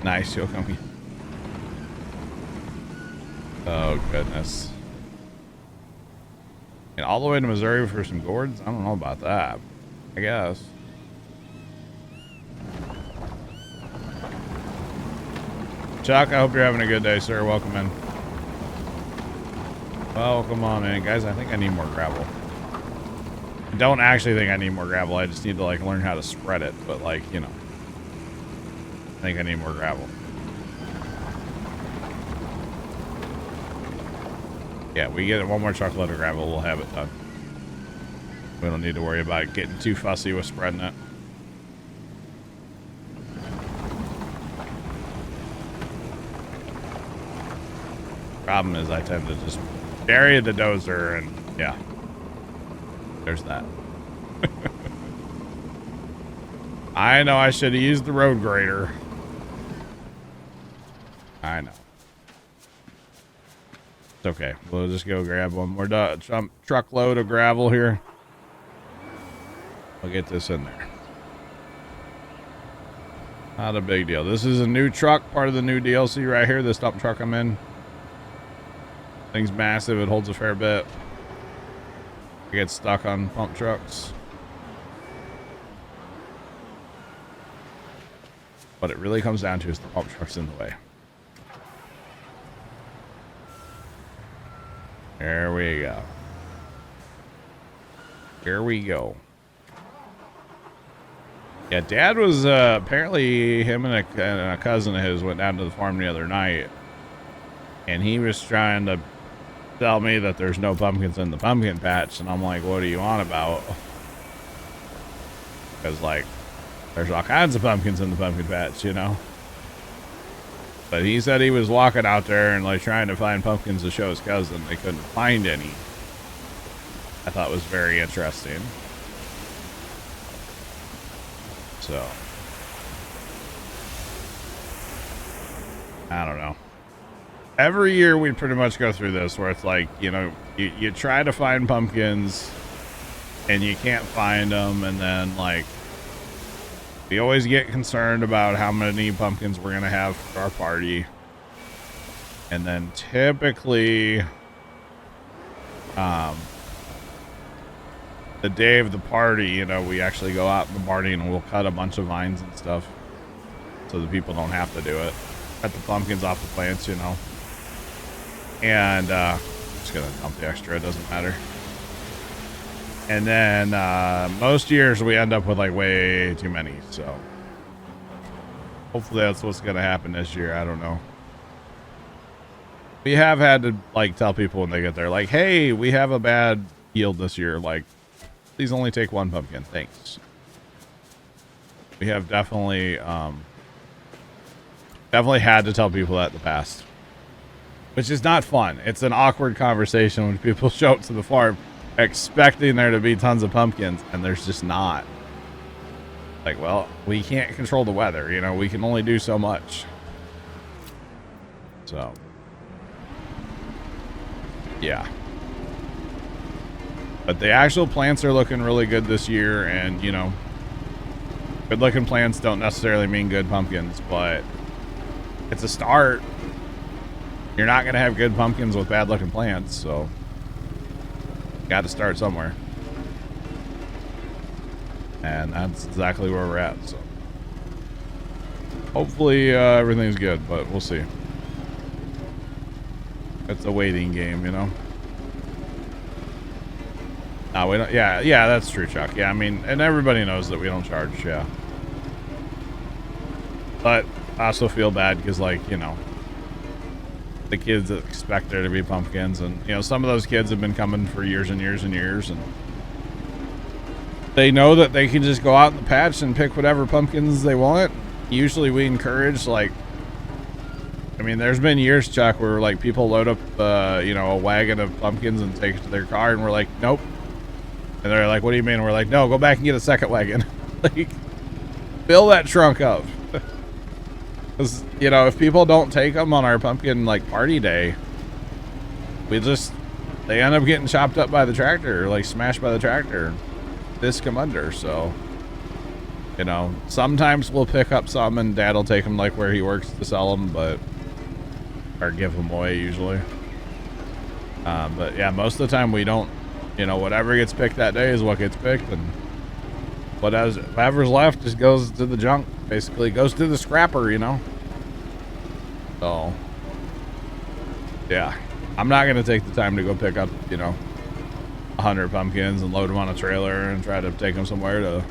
Nice. You'll come here. Oh, goodness. And all the way to Missouri for some gourds? I don't know about that. I guess. Chuck, I hope you're having a good day, sir. Welcome in. Welcome on in. Guys, I think I need more gravel. I don't actually think I need more gravel. I just need to, like, learn how to spread it. But, like, you know. I think I need more gravel. Yeah, we get one more truckload of gravel, we'll have it done. We don't need to worry about getting too fussy with spreading it. Problem is I tend to just bury the dozer and yeah. There's that. I know I should have used the road grader. I know. It's okay. We'll just go grab one more truckload of gravel here. I'll get this in there. Not a big deal. This is a new truck, part of the new DLC right here. This dump truck I'm in. Thing's massive. It holds a fair bit. I get stuck on pump trucks. What it really comes down to is the pump truck's in the way. There we go. Here we go. Yeah, Dad was apparently him and a cousin of his went down to the farm the other night, and he was trying to tell me that there's no pumpkins in the pumpkin patch, and I'm like, what are you on about? Because, like, there's all kinds of pumpkins in the pumpkin patch, you know? But he said he was walking out there and, like, trying to find pumpkins to show his cousin. They couldn't find any. I thought was very interesting. So, I don't know. Every year we pretty much go through this where it's like, you know, you try to find pumpkins and you can't find them, and then, like, we always get concerned about how many pumpkins we're going to have for our party. And then typically, the day of the party, you know, we actually go out in the party and we'll cut a bunch of vines and stuff so that people don't have to do it. Cut the pumpkins off the plants, you know. And I'm just going to dump the extra. It doesn't matter. And then most years we end up with like way too many. So hopefully that's what's going to happen this year. I don't know. We have had to like tell people when they get there, like, hey, we have a bad yield this year. Like, please only take one pumpkin. Thanks. We have definitely had to tell people that in the past, which is not fun. It's an awkward conversation when people show up to the farm expecting there to be tons of pumpkins, and there's just not. Like, well, we can't control the weather, you know, we can only do so much. So, yeah. But the actual plants are looking really good this year, and you know, good looking plants don't necessarily mean good pumpkins, but it's a start. You're not going to have good pumpkins with bad looking plants, so got to start somewhere. And that's exactly where we're at, so hopefully everything's good, but we'll see. It's a waiting game, you know. No, we don't. Yeah, that's true, Chuck. Yeah, I mean, and everybody knows that we don't charge. Yeah, but I also feel bad because, like, you know, the kids expect there to be pumpkins, and you know, some of those kids have been coming for years and years and years, and they know that they can just go out in the patch and pick whatever pumpkins they want. Usually, we encourage, like, I mean, there's been years, Chuck, where like people load up, you know, a wagon of pumpkins and take it to their car, and we're like, nope. And they're like, what do you mean? And we're like, no, go back and get a second wagon. Like, fill that trunk up. Because, you know, if people don't take them on our pumpkin, like, party day, they end up getting chopped up by the tractor, like, smashed by the tractor. Disc them under, so, you know, sometimes we'll pick up some and Dad will take them, like, where he works to sell them, or give them away, usually. But, yeah, most of the time we don't. You know, whatever gets picked that day is what gets picked, and whatever's left just goes to the junk. Basically, goes to the scrapper, you know. So, yeah, I'm not gonna take the time to go pick up, you know, 100 pumpkins and load them on a trailer and try to take them somewhere to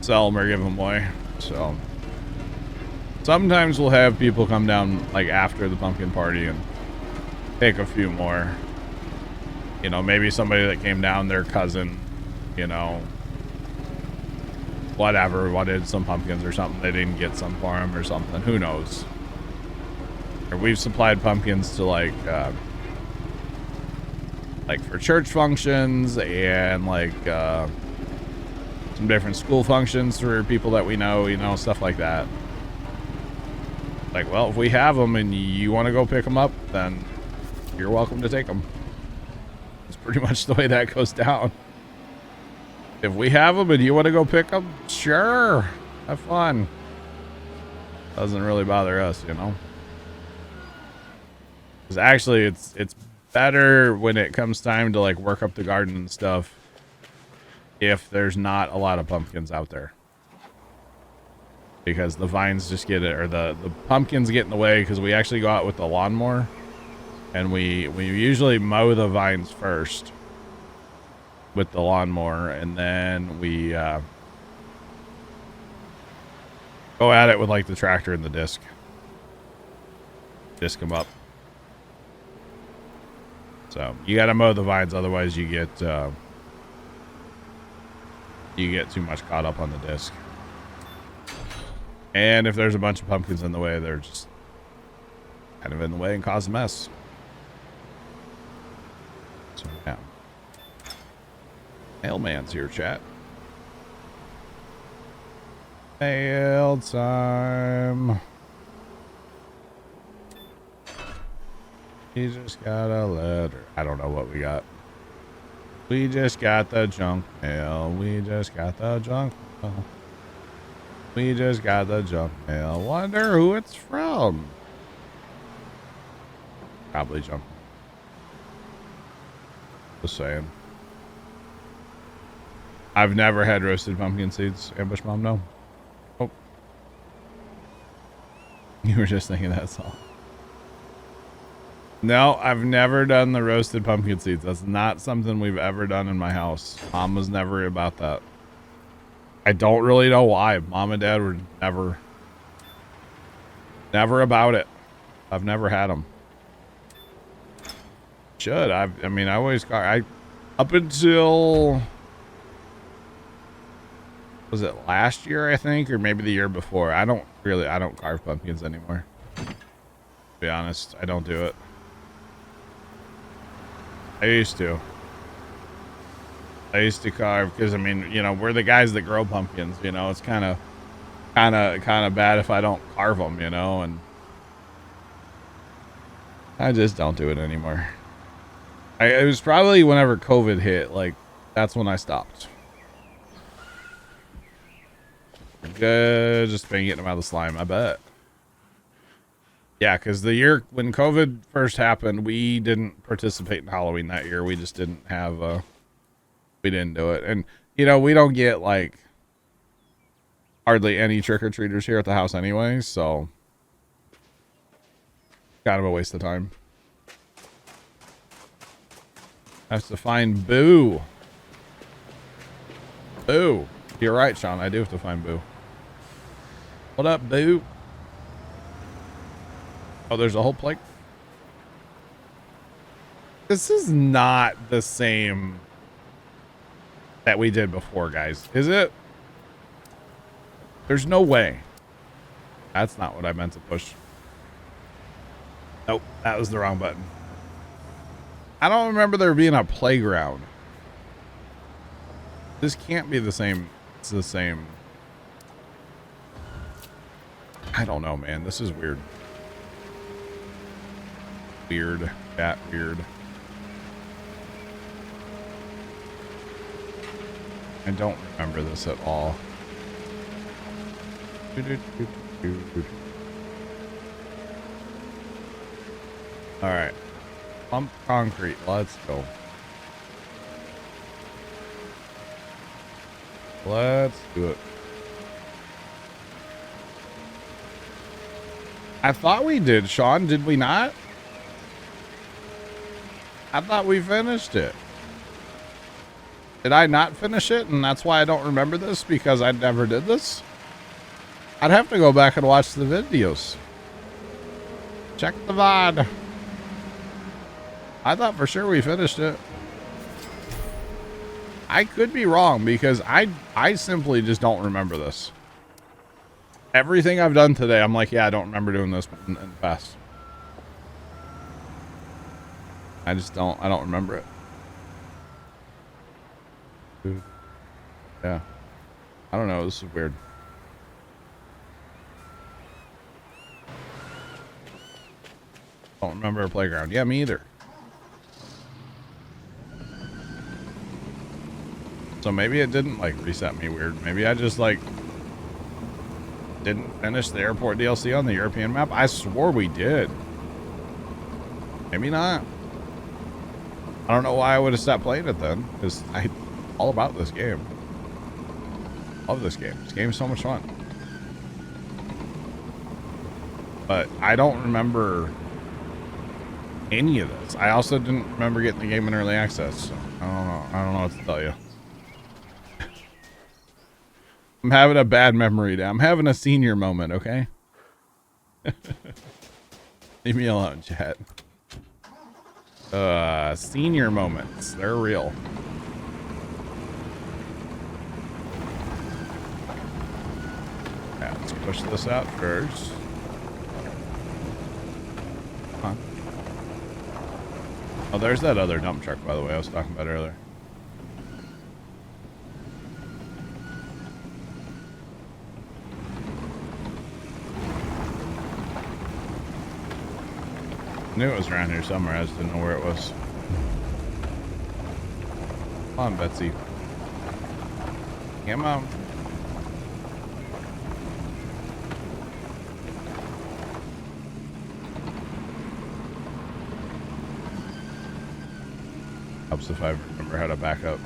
sell them or give them away. So, sometimes we'll have people come down like after the pumpkin party and take a few more. You know, maybe somebody that came down, their cousin, you know, whatever, wanted some pumpkins or something. They didn't get some for him or something. Who knows? Or we've supplied pumpkins to like for church functions and like some different school functions for people that we know, you know, stuff like that. Like, well, if we have them and you want to go pick them up, then you're welcome to take them. Pretty much the way that goes down. If we have them and you want to go pick them, sure, have fun. Doesn't really bother us, you know. Because actually, it's better when it comes time to like work up the garden and stuff. If there's not a lot of pumpkins out there, because the vines just get it, or the pumpkins get in the way. Because we actually go out with the lawnmower. And we usually mow the vines first with the lawnmower, and then we go at it with like the tractor and the disc them up. So you got to mow the vines, otherwise you get too much caught up on the disc. And if there's a bunch of pumpkins in the way, they're just kind of in the way and cause a mess. So, yeah. Mailman's here, chat. Mail time. He just got a letter. I don't know what we got. We just got the junk mail. We just got the junk mail. We just got the junk mail. Wonder who it's from. Probably junk. Just saying. I've never had roasted pumpkin seeds. Ambush Mom, no. Oh. You were just thinking that's all. No, I've never done the roasted pumpkin seeds. That's not something we've ever done in my house. Mom was never about that. I don't really know why. Mom and Dad were never about it. I've never had them. Should. I mean, I always up until, was it last year, I think, or maybe the year before? I don't carve pumpkins anymore. To be honest, I don't do it. I used to carve because, I mean, you know, we're the guys that grow pumpkins, you know. It's kind of bad if I don't carve them, you know, and I just don't do it anymore. It was probably whenever COVID hit. Like, that's when I stopped. Good. Just been getting them out of the slime, I bet. Yeah, because the year when COVID first happened, we didn't participate in Halloween that year. We just didn't have, we didn't do it. And, you know, we don't get, like, hardly any trick-or-treaters here at the house anyway, so kind of a waste of time. I have to find Boo. Boo. You're right, Sean. I do have to find Boo. What up, Boo? Oh, there's a whole plate. This is not the same that we did before, guys. Is it? There's no way. That's not what I meant to push. Nope, that was the wrong button. I don't remember there being a playground. This can't be the same. It's the same. I don't know, man. This is weird. Weird. That weird. I don't remember this at all. All right. Pump concrete. Let's go. Let's do it. I thought we did, Sean. Did we not? I thought we finished it. Did I not finish it? And that's why I don't remember this, because I never did this? I'd have to go back and watch the videos. Check the VOD. I thought for sure we finished it. I could be wrong, because I simply just don't remember this. Everything I've done today, I'm like, yeah, I don't remember doing this in the past. I don't remember it. Yeah. I don't know, this is weird. Don't remember a playground. Yeah, me either. So maybe it didn't, like, reset me weird. Maybe I just, like, didn't finish the airport DLC on the European map. I swore we did. Maybe not. I don't know why I would have stopped playing it then, because I'm all about this game. Love this game. This game's so much fun. But I don't remember any of this. I also didn't remember getting the game in early access. So I don't know what to tell you. I'm having a bad memory day. I'm having a senior moment, okay? Leave me alone, chat. Senior moments. They're real. Yeah, let's push this out first. Come on. Oh, there's that other dump truck, by the way, I was talking about earlier. I knew it was around here somewhere. I just didn't know where it was. Come on, Betsy. Come on. Helps if I remember how to back up.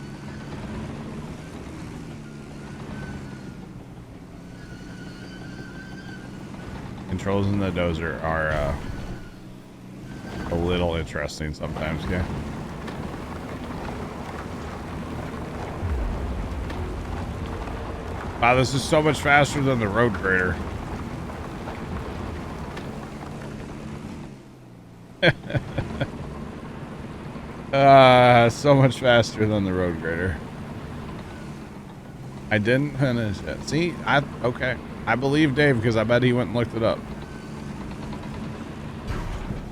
Controls in the dozer are a little interesting sometimes, yeah. Wow, this is so much faster than the road grader. So much faster than the road grader. I didn't finish it. See, okay. I believe Dave because I bet he went and looked it up.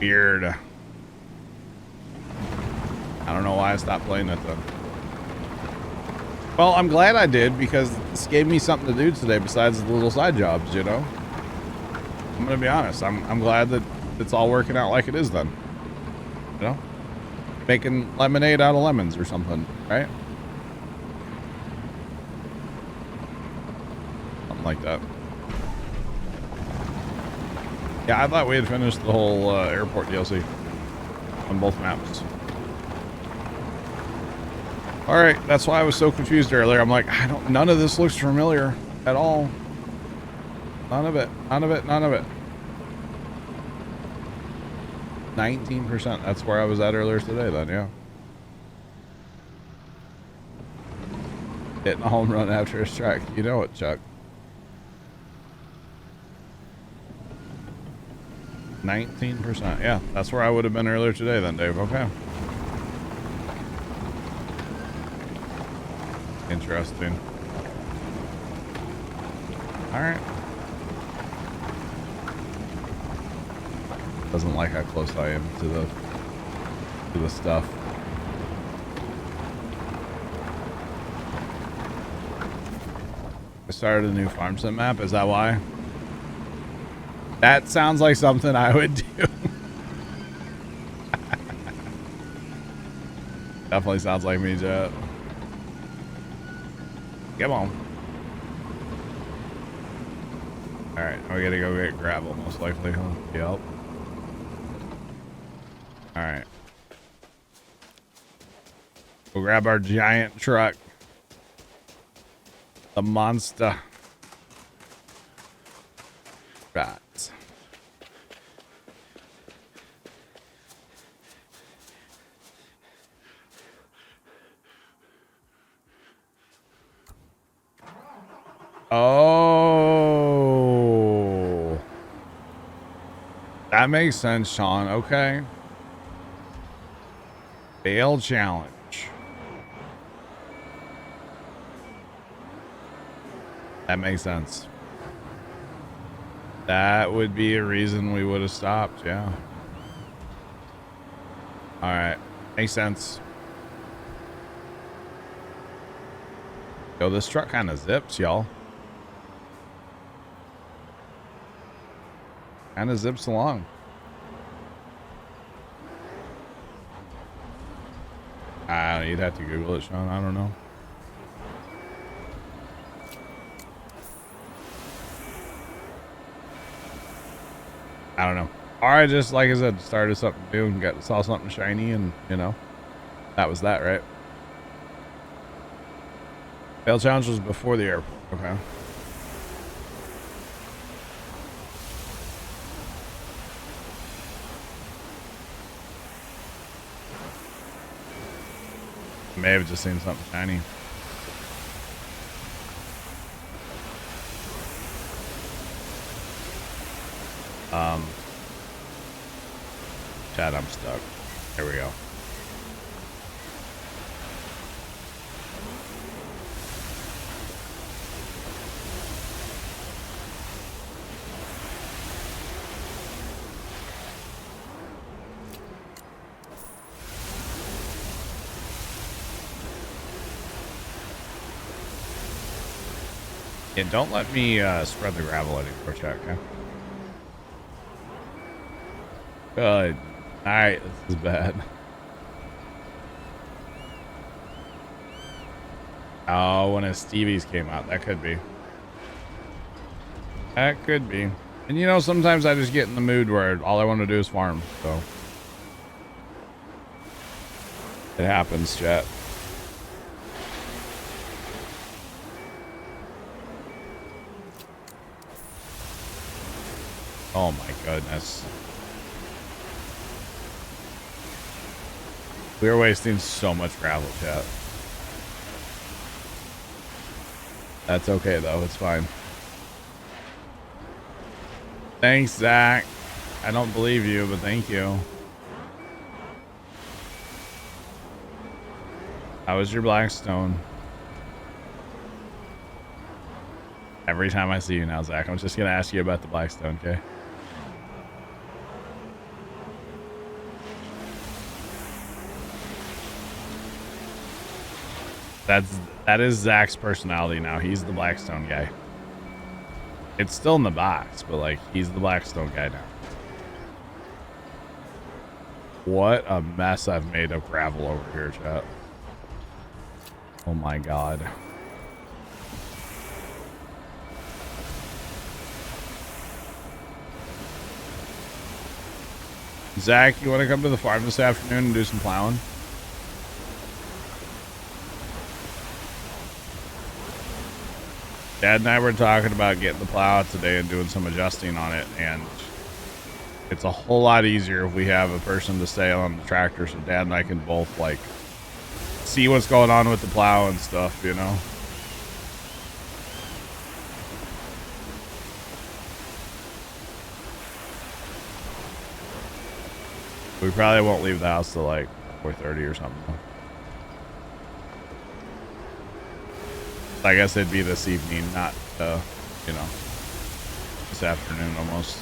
Weird. I don't know why I stopped playing it then. Well, I'm glad I did because this gave me something to do today besides the little side jobs, you know? I'm gonna be honest. I'm glad that it's all working out like it is then. You know? making lemonade out of lemons or something, right? Something like that. Yeah, I thought we had finished the whole airport DLC on both maps. All right, that's why I was so confused earlier. I'm like, none of this looks familiar at all. None of it. None of it. None of it. 19%. That's where I was at earlier today then, yeah. Hitting a home run after a strike. You know it, Chuck. 19%. Yeah, that's where I would have been earlier today then, Dave. Okay. Interesting. All right. Doesn't like how close I am to the stuff. I started a new farm sim map. Is that why? That sounds like something I would do. Definitely sounds like me, Jet. Come on. All right, we gotta go get gravel, most likely. Huh? Yep. All right. We'll grab our giant truck. The monster. Right. Oh. That makes sense, Sean. Okay. Fail challenge. That makes sense. That would be a reason we would have stopped, yeah. All right. Makes sense. Yo, this truck kind of zips, y'all. Kind of zips along. You'd have to Google it, Sean. I don't know. I don't know. Or I just, like I said, started something new and saw something shiny, and you know, that was that, right? Fail challenge was before the airport. Okay. May have just seen something shiny. Chad, I'm stuck. There we go. Yeah, don't let me spread the gravel anymore, Chuck. Okay? Good. All right, this is bad. Oh, when his Stevies came out, that could be. That could be. And you know, sometimes I just get in the mood where all I want to do is farm. So it happens, chat. Oh my goodness. We're wasting so much gravel, chat. That's okay though, it's fine. Thanks, Zach. I don't believe you, but thank you. How was your Blackstone? Every time I see you now, Zach, I'm just gonna ask you about the Blackstone, okay? That is Zach's personality now. He's the Blackstone guy. It's still in the box, but like he's the Blackstone guy now. What a mess I've made of gravel over here, chat. Oh my god. Zach, you want to come to the farm this afternoon and do some plowing? Dad and I were talking about getting the plow out today and doing some adjusting on it, and it's a whole lot easier if we have a person to stay on the tractor so Dad and I can both, like, see what's going on with the plow and stuff, you know? We probably won't leave the house till, like, 4:30 or something. I guess it'd be this evening, not, you know, this afternoon almost.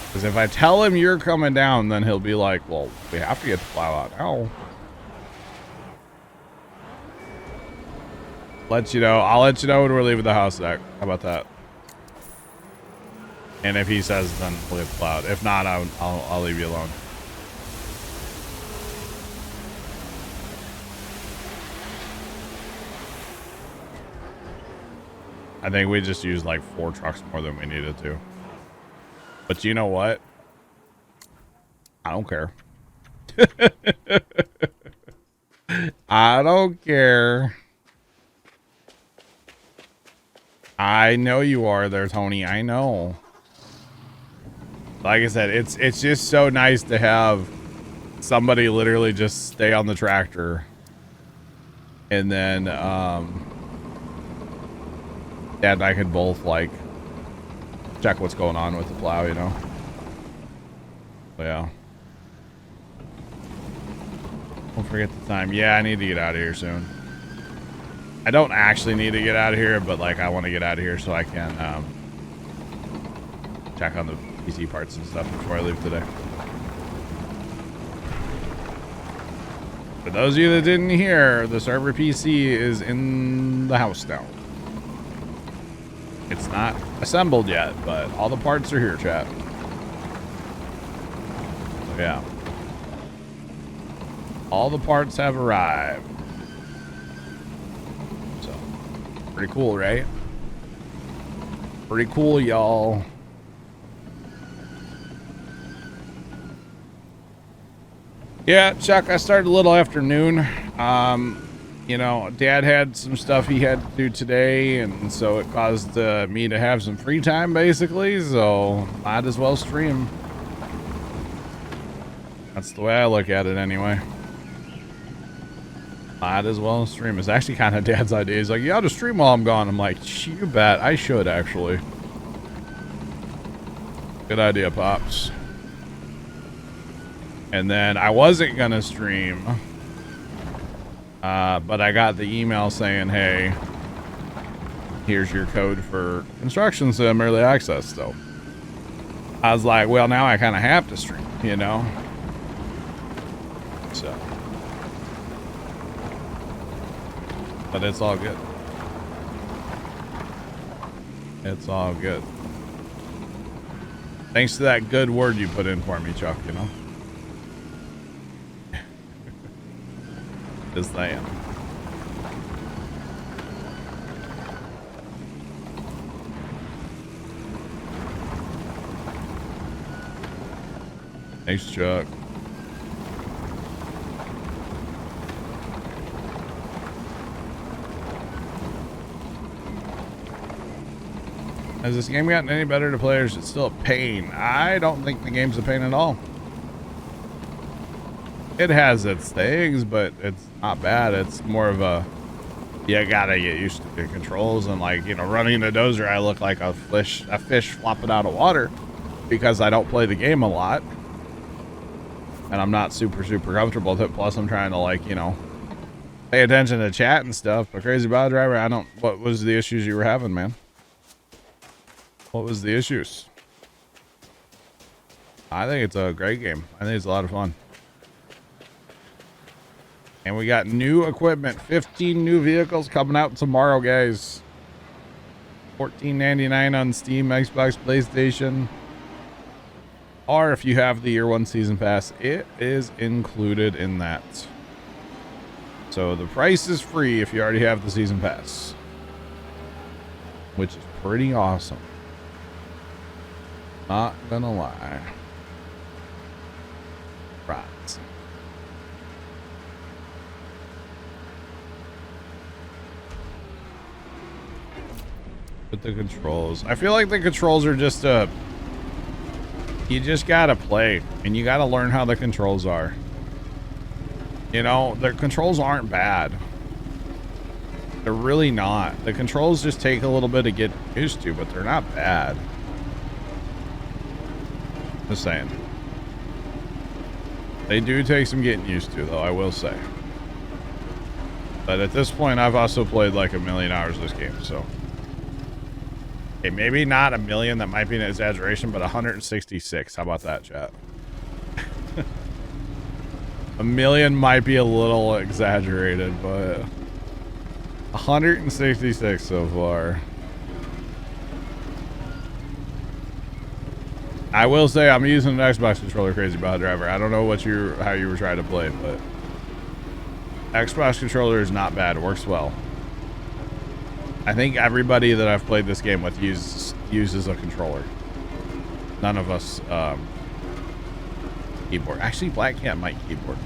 Because if I tell him you're coming down, then he'll be like, well, we have to get the plow out now. Let you know. I'll let you know when we're leaving the house, Zach. How about that? And if he says, then we'll get the plow out. If not, I'll leave you alone. I think we just used like 4 trucks more than we needed to. But you know what? I don't care. I don't care. I know you are there, Tony. I know. Like I said, it's just so nice to have somebody literally just stay on the tractor. And then Dad and I could both, like, check what's going on with the plow, you know? But yeah. Don't forget the time. Yeah, I need to get out of here soon. I don't actually need to get out of here, but, like, I want to get out of here so I can check on the PC parts and stuff before I leave today. For those of you that didn't hear, the server PC is in the house now. It's not assembled yet, but all the parts are here, chat. So, yeah. All the parts have arrived. So, pretty cool, right? Pretty cool, y'all. Yeah, Chuck, I started a little afternoon. You know, Dad had some stuff he had to do today, and so it caused me to have some free time, basically, so might as well stream. That's the way I look at it, anyway. Might as well stream. It's actually kind of Dad's idea. He's like, yeah, I'll just stream while I'm gone. I'm like, you bet. I should, actually. Good idea, Pops. And then I wasn't going to stream. But I got the email saying, hey, here's your code for construction sim early access. So I was like, well, now I kind of have to stream, you know? So, but it's all good. It's all good. Thanks to that good word you put in for me, Chuck, you know? Just saying. Thanks, Chuck. Has this game gotten any better to players? It's still a pain. I don't think the game's a pain at all. It has its things, but it's not bad. It's more of a, you gotta get used to the controls, and, like, you know, running the dozer, I look like a fish flopping out of water because I don't play the game a lot. And I'm not super comfortable with it. Plus, I'm trying to, like, you know, pay attention to chat and stuff. But Crazy Bot Driver, what was the issues you were having, man? What was the issues? I think it's a great game. I think it's a lot of fun. And we got new equipment. 15 new vehicles coming out tomorrow, guys. $14.99 on Steam, Xbox, PlayStation. Or if you have the year 1 season pass, it is included in that. So the price is free if you already have the season pass, which is pretty awesome. Not gonna lie. Right. With the controls, I feel like the controls are just you just gotta play and you gotta learn how the controls are. You know, the controls aren't bad. They're really not. The controls just take a little bit to get used to, but they're not bad. Just saying. They do take some getting used to, though, I will say. But at this point, I've also played like 1 million hours of this game, so. Okay, maybe not 1 million, that might be an exaggeration, but 166. How about that, chat? 1 million might be a little exaggerated, but 166 so far. I will say I'm using an Xbox controller, Crazy Bot Driver. I don't know how you were trying to play, but Xbox controller is not bad. It works well. I think everybody that I've played this game with uses a controller. None of us keyboard. Actually, Black Cat might keyboard.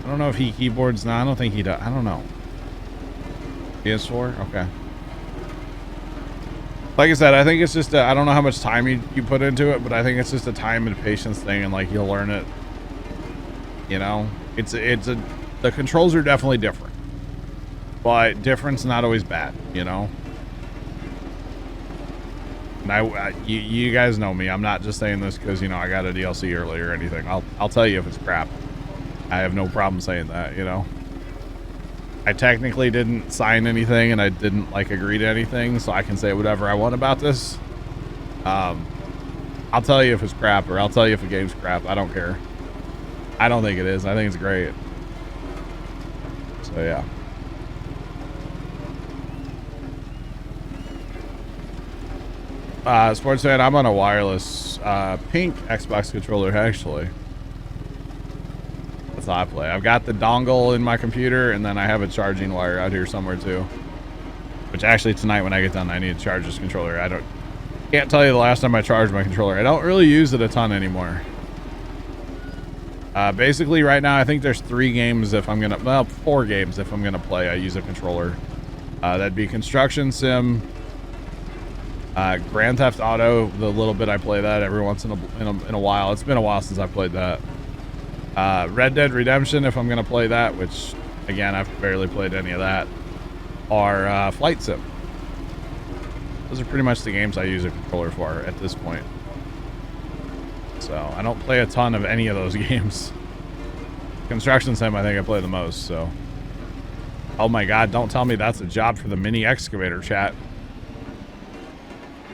I don't know if he keyboards now. I don't think he does. I don't know. PS4? Okay. Like I said, I think it's just I don't know how much time you put into it, but I think it's just a time and patience thing, and like you'll learn it. You know, the controls are definitely different, but difference not always bad. You know. And you guys know me. I'm not just saying this because, you know, I got a DLC early or anything. I'll tell you if it's crap. I have no problem saying that, you know. I technically didn't sign anything and I didn't like agree to anything, so I can say whatever I want about this. I'll tell you if it's crap, or I'll tell you if a game's crap. I don't care. I don't think it is. I think it's great. So yeah. Sports fan, I'm on a wireless pink Xbox controller, actually. That's how I play. I've got the dongle in my computer, and then I have a charging wire out here somewhere too. Which actually tonight when I get done, I need to charge this controller. Can't tell you the last time I charged my controller. I don't really use it a ton anymore. Basically right now, I think there's 4 games if I'm gonna play. I use a controller. That'd be Construction Sim, Grand Theft Auto. The little bit I play that every once in a while. It's been a while since I played that. Red Dead Redemption, if I'm gonna play that, which again I've barely played any of that, or Flight Sim. Those are pretty much the games I use a controller for at this point. So I don't play a ton of any of those games. Construction Sim, I think I play the most. So, oh my God, don't tell me that's a job for the mini excavator, chat.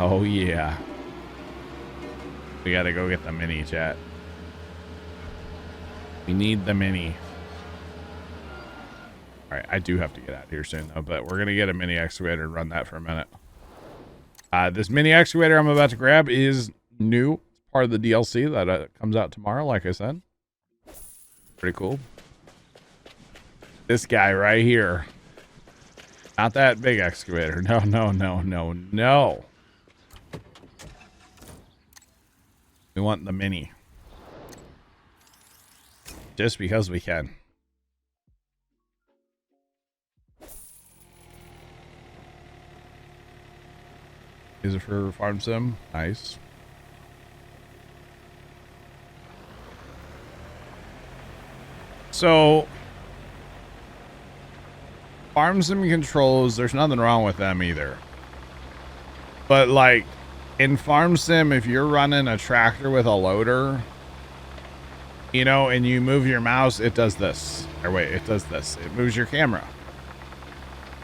Oh yeah, we gotta go get the mini, chat. We need the mini. All right, I do have to get out of here soon, though, but we're going to get a mini excavator and run that for a minute. This mini excavator I'm about to grab is new. It's part of the DLC that comes out tomorrow, like I said. Pretty cool. This guy right here. Not that big excavator. No, no, no, no, no. We want the mini. Just because we can. Is it for Farm Sim? Nice. So, Farm Sim controls, there's nothing wrong with them either. But like, in Farm Sim, if you're running a tractor with a loader, you know, and you move your mouse, it does this. Or wait, it does this. It moves your camera.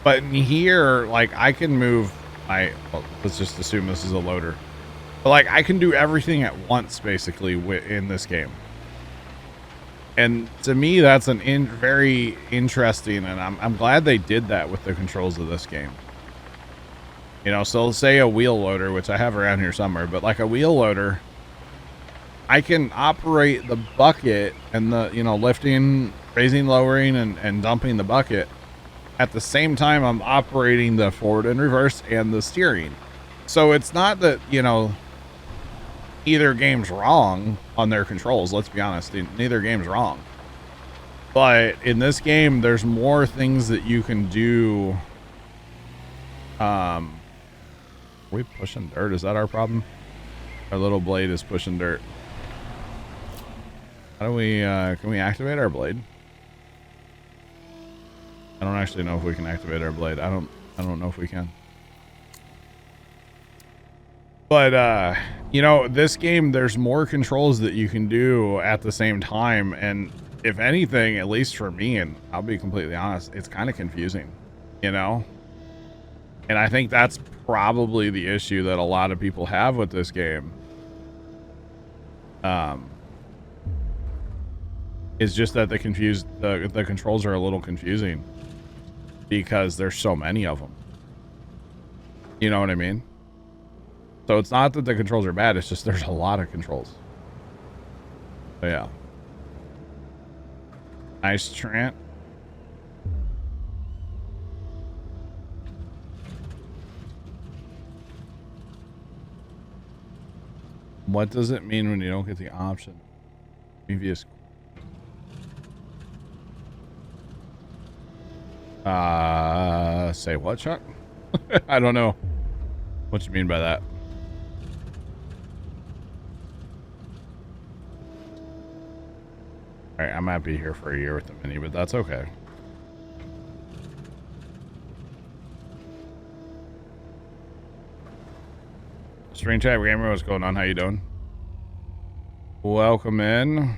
But in here, like, I can move my... Well, let's just assume this is a loader. But, like, I can do everything at once, basically, in this game. And to me, that's very interesting, and I'm glad they did that with the controls of this game. You know, so say a wheel loader, which I have around here somewhere, but like a wheel loader... I can operate the bucket and the, you know, lifting, raising, lowering, and dumping the bucket. At the same time, I'm operating the forward and reverse and the steering. So it's not that, you know, either game's wrong on their controls. Let's be honest. Neither game's wrong. But in this game, there's more things that you can do. Are we pushing dirt? Is that our problem? Our little blade is pushing dirt. How do we, can we activate our blade? I don't actually know if we can activate our blade. I don't know if we can. But, you know, this game, there's more controls that you can do at the same time. And if anything, at least for me, and I'll be completely honest, it's kind of confusing, you know? And I think that's probably the issue that a lot of people have with this game. Is just that the controls are a little confusing because there's so many of them. You know what I mean? So it's not that the controls are bad, it's just there's a lot of controls. So yeah. Nice, Trent. What does it mean when you don't get the option? Previous. Say what, Chuck? I don't know what you mean by that. All right, I might be here for a year with the mini, but that's okay. String Chat Gamer, what's going on? How you doing? Welcome in.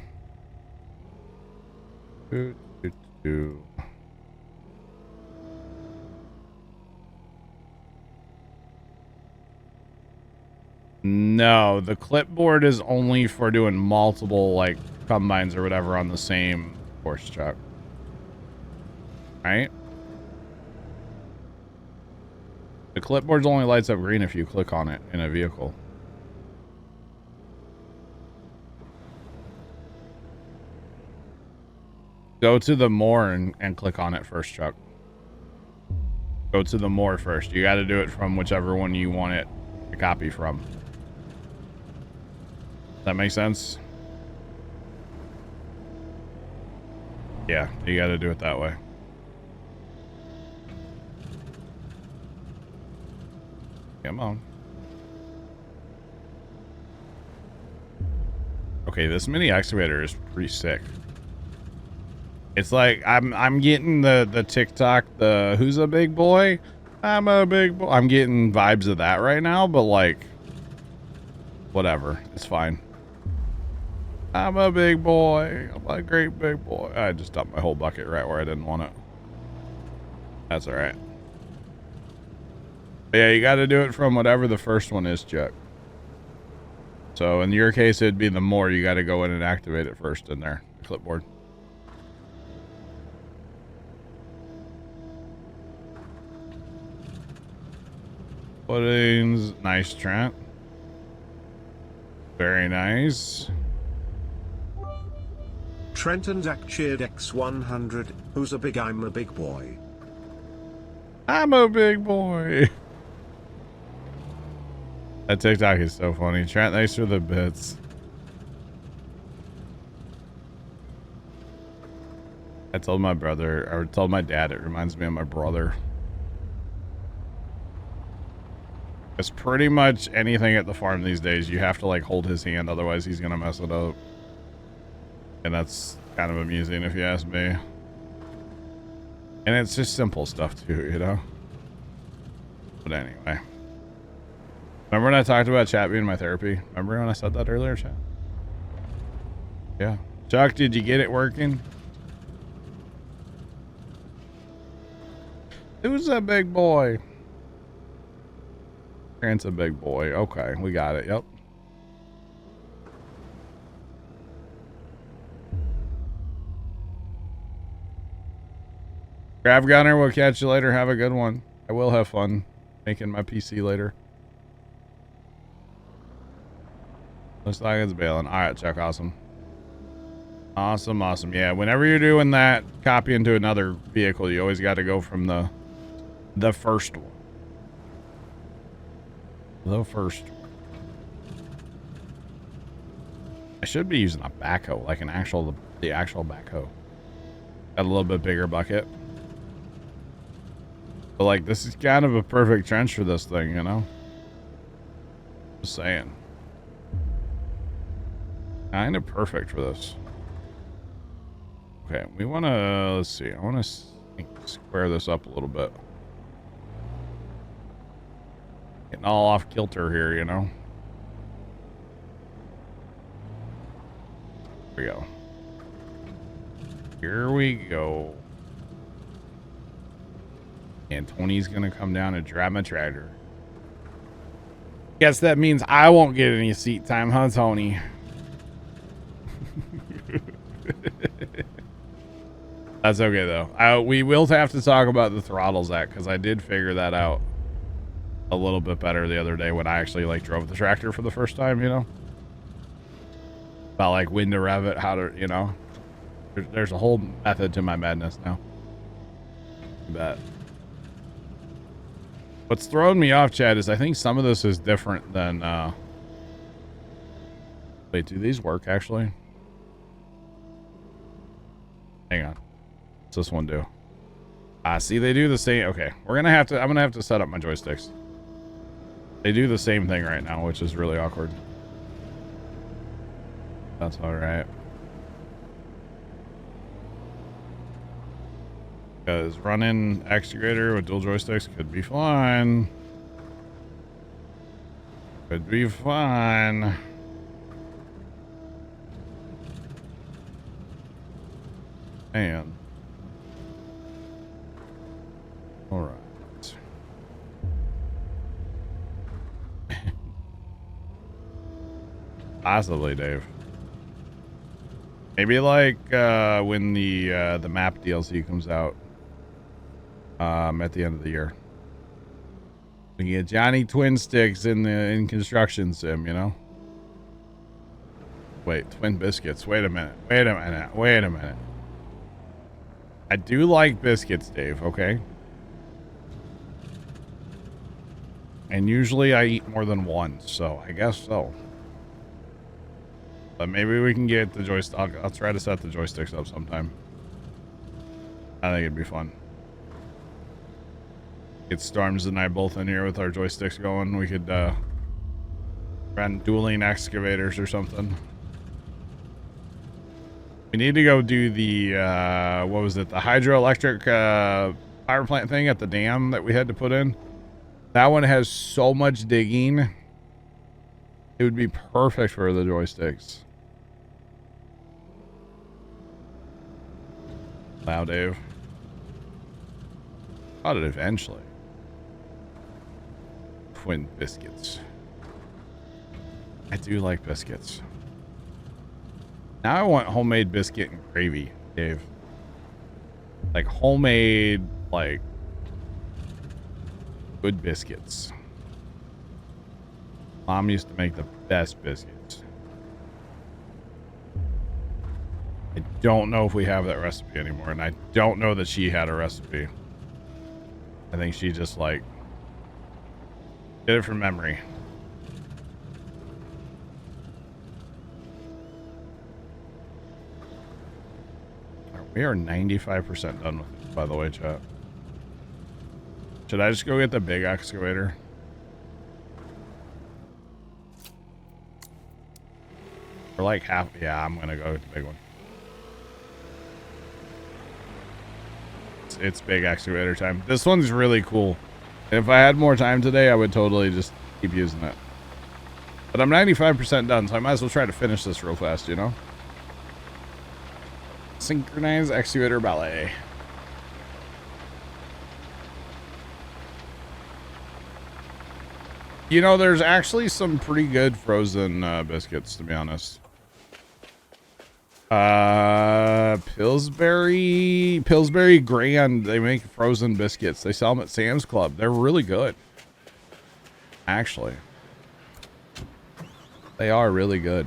No, the clipboard is only for doing multiple, like, combines or whatever on the same horse truck. Right? The clipboard only lights up green if you click on it in a vehicle. Go to the more and click on it first, Chuck. Go to the more first. You got to do it from whichever one you want it to copy from. That makes sense? Yeah, you got to do it that way. Come on. Okay, this mini excavator is pretty sick. It's like I'm getting the TikTok, the who's a big boy? I'm a big boy. I'm getting vibes of that right now, but like whatever. It's fine. I'm a big boy. I'm a great big boy. I just dumped my whole bucket right where I didn't want it. That's all right. But yeah, you got to do it from whatever the first one is, Chuck. So in your case, it'd be the more. You got to go in and activate it first in there, the clipboard. Footings, nice, Trent. Very nice. Trent and Zach cheered X100, who's a big I'm a big boy. I'm a big boy. That TikTok is so funny. Trent, thanks for the bits. I told my brother, or told my dad, it reminds me of my brother. It's pretty much anything at the farm these days. You have to like hold his hand, otherwise he's gonna mess it up. And that's kind of amusing if you ask me. And it's just simple stuff too, you know? But anyway. Remember when I talked about chat being my therapy? Remember when I said that earlier, chat? Yeah. Chuck, did you get it working? Who's a big boy? Grant's a big boy. Okay, we got it. Yep. Grav Gunner, we'll catch you later. Have a good one. I will have fun making my PC later. Looks like it's bailing. All right, Chuck. Awesome. Awesome, awesome. Yeah, whenever you're doing that, copy into another vehicle, you always got to go from the first one. The first one. I should be using a backhoe, like the actual backhoe. Got a little bit bigger bucket. But like, this is kind of a perfect trench for this thing, you know? Just saying. Kind of perfect for this. Okay, we want to, let's see, I want to square this up a little bit. Getting all off kilter here, you know? Here we go. Here we go. And Tony's going to come down and drive my tractor. Guess that means I won't get any seat time, huh, Tony? That's okay, though. We will have to talk about the throttles act, because I did figure that out a little bit better the other day when I actually, like, drove the tractor for the first time, you know? About, like, when to rev it, how to, you know? There's a whole method to my madness now. You bet. What's throwing me off, Chad, is I think some of this is different than, Wait, do these work, actually? Hang on. What's this one do? See, they do the same. Okay, I'm gonna have to set up my joysticks. They do the same thing right now, which is really awkward. That's all right. Because running excavator with dual joysticks could be fun. Could be fun. Man. All right. Possibly, Dave. Maybe like when the map DLC comes out at the end of the year. We get Johnny Twin Sticks in construction sim, you know. Wait, Twin Biscuits. Wait a minute. I do like biscuits, Dave, okay? And usually I eat more than one, so I guess so. But maybe we can get the joystick. I'll try to set the joysticks up sometime. I think it'd be fun. Get Storms and I both in here with our joysticks going. We could run dueling excavators or something. We need to go do the, what was it? The hydroelectric power plant thing at the dam that we had to put in. That one has so much digging. It would be perfect for the joysticks. Wow, Dave. Got it eventually. Twin biscuits. I do like biscuits. Now I want homemade biscuit and gravy, Dave. Like homemade, like good biscuits. Mom used to make the best biscuits. I don't know if we have that recipe anymore, and I don't know that she had a recipe. I think she just like did it from memory. We are 95% done with it, by the way, chat. Should I just go get the big excavator? Or like half? Yeah, I'm gonna go with the big one. It's big excavator time. This one's really cool. And if I had more time today, I would totally just keep using it. But I'm 95% done, so I might as well try to finish this real fast, you know? Synchronized excavator ballet. You know, there's actually some pretty good frozen biscuits, to be honest. Pillsbury Grand, they make frozen biscuits. They sell them at Sam's Club. They're really good, actually. They are really good.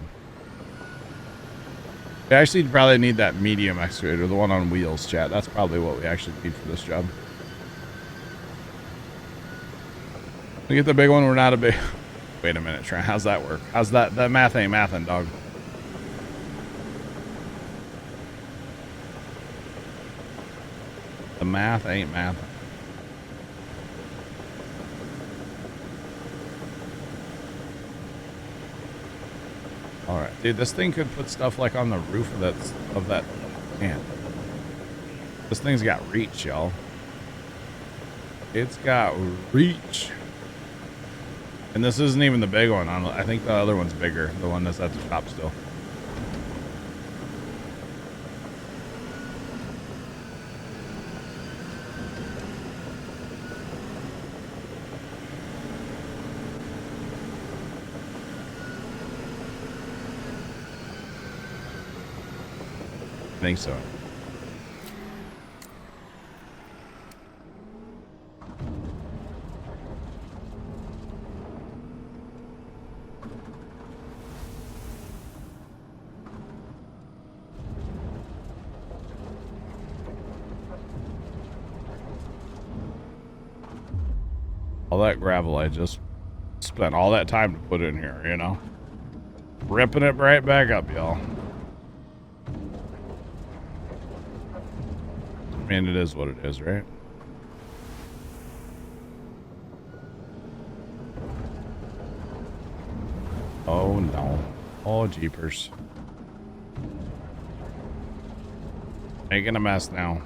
We actually probably need that medium excavator, the one on wheels, chat. That's probably what we actually need for this job. We get the big one, we're not a big... Wait a minute, Trent. How's that work? How's that? That math ain't mathin', dog. The math ain't mathin'. All right, dude. This thing could put stuff like on the roof of that. Man, this thing's got reach, y'all. It's got reach. And this isn't even the big one. I think the other one's bigger. The one that's at the top still. I think so. All that gravel I just spent all that time to put in here, you know? Ripping it right back up, y'all. I mean, it is what it is, right? Oh, no. Oh, jeepers. Making a mess now.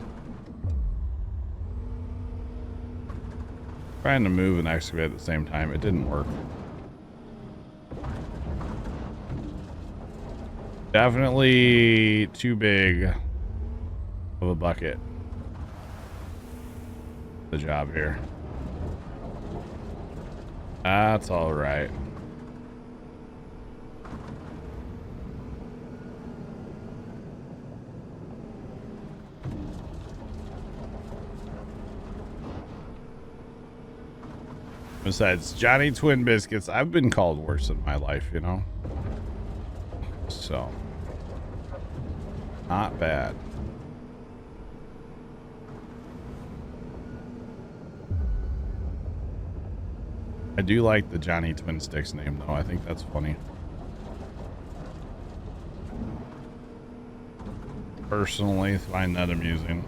Trying to move and excavate at the same time. It didn't work. Definitely too big of a bucket. The job here. That's all right. Besides Johnny Twin Biscuits, I've been called worse in my life, you know? So, not bad. I do like the Johnny Twin Sticks name, though. I think that's funny. Personally, find that amusing.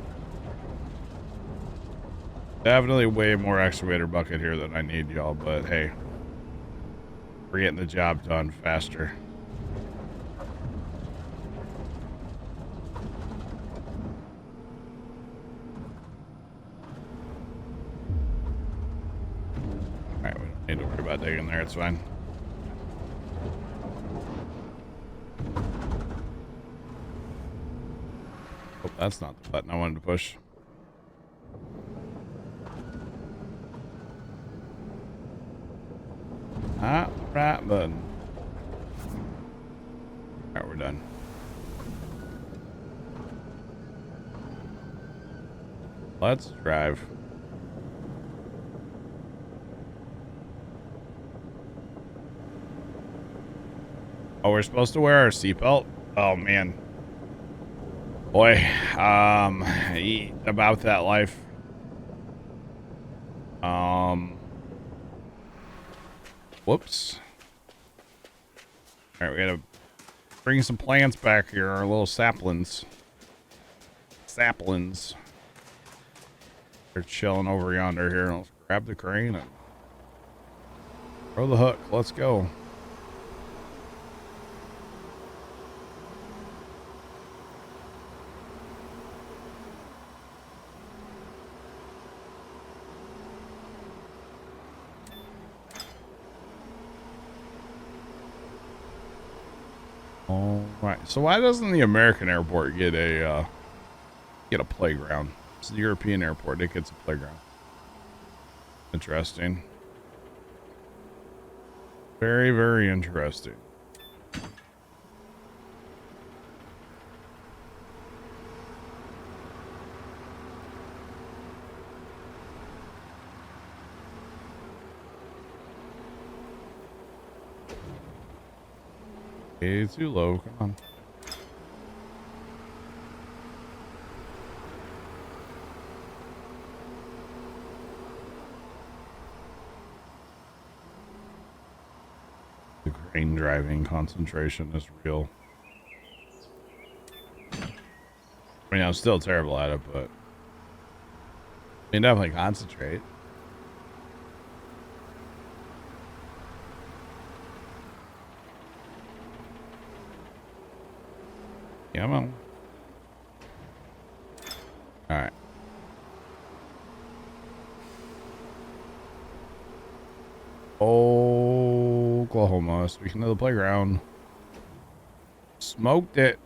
Definitely way more excavator bucket here than I need, y'all, but hey, we're getting the job done faster. Alright, we don't need to worry about digging there, it's fine. Oh, that's not the button I wanted to push. Ah, right button. Alright, we're done. Let's drive. Oh, we're supposed to wear our seatbelt? Oh, man. Boy, about that life. Whoops. All right, we gotta bring some plants back here, our little saplings. They're chilling over yonder here. Let's grab the crane and throw the hook. Let's go. All right. So why doesn't the American airport get a playground? It's the European airport. It gets a playground. Interesting. Very, very interesting. Way too low. Come on. The crane driving concentration is real. I mean, I'm still terrible at it, but I mean, definitely concentrate. Come on. All right. Oklahoma. Speaking of the playground. Smoked it.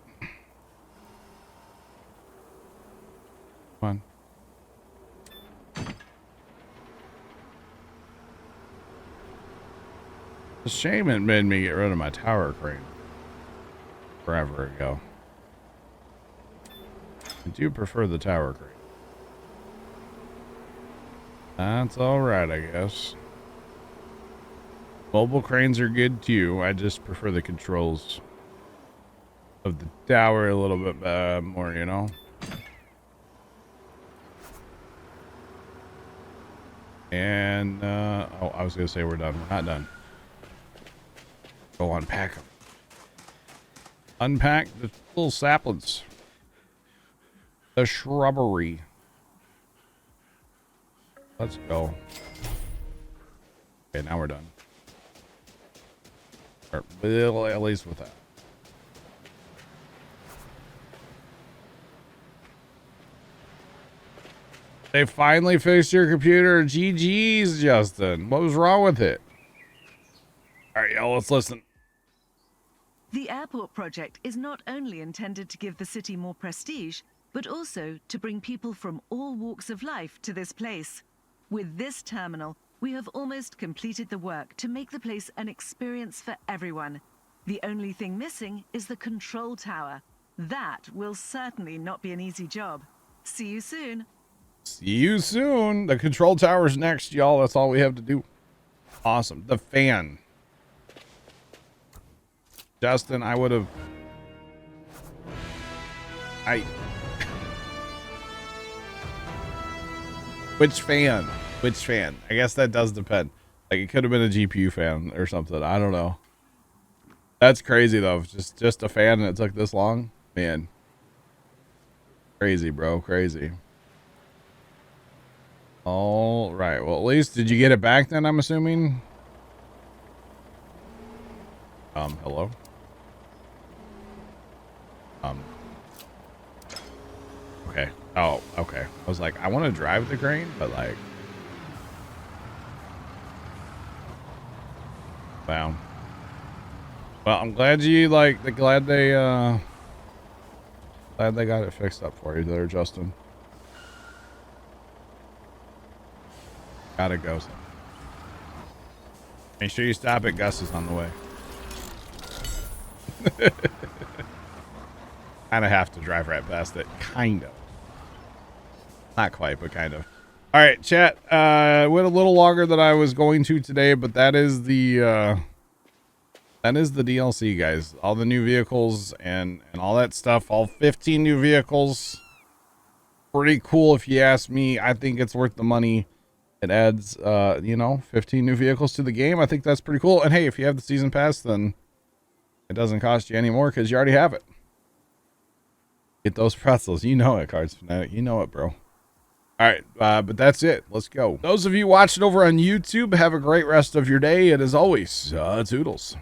Come on. It's a shame it made me get rid of my tower crane forever ago. I do prefer the tower crane. That's alright, I guess. Mobile cranes are good too. I just prefer the controls of the tower a little bit more, you know? And, oh, I was going to say we're done. We're not done. Go unpack them. Unpack the little saplings. The shrubbery. Let's go. Okay, now we're done. Or, well, at least with that. They finally fixed your computer. GG's, Justin. What was wrong with it? All right, y'all, let's listen. The airport project is not only intended to give the city more prestige, but also to bring people from all walks of life to this place. With this terminal, we have almost completed the work to make the place an experience for everyone. The only thing missing is the control tower. That will certainly not be an easy job. See you soon. See you soon. The control tower's next, y'all. That's all we have to do. Awesome. The fan. Justin, I would have... Which fan? Which fan? I guess that does depend. Like, it could have been a GPU fan or something. I don't know. That's crazy, though. Just a fan and it took this long? Man. Crazy, bro. Crazy. All right. Well, at least, did you get it back then, I'm assuming? Hello? Okay. Oh, okay. I was like, I want to drive the crane, but like... Wow. Well, I'm glad you, like, glad they got it fixed up for you there, Justin. Gotta go. Make sure you stop at Gus's on the way. Kind of have to drive right past it. Kind of. Not quite, but kind of. All right, chat. Went a little longer than I was going to today, but that is the DLC, guys. All the new vehicles and all that stuff. All 15 new vehicles. Pretty cool, if you ask me. I think it's worth the money. It adds, 15 new vehicles to the game. I think that's pretty cool. And hey, if you have the season pass, then it doesn't cost you any more because you already have it. Get those pretzels. You know it, Cards Fanatic. You know it, bro. All right, but that's it. Let's go. Those of you watching over on YouTube, have a great rest of your day. And as always, toodles.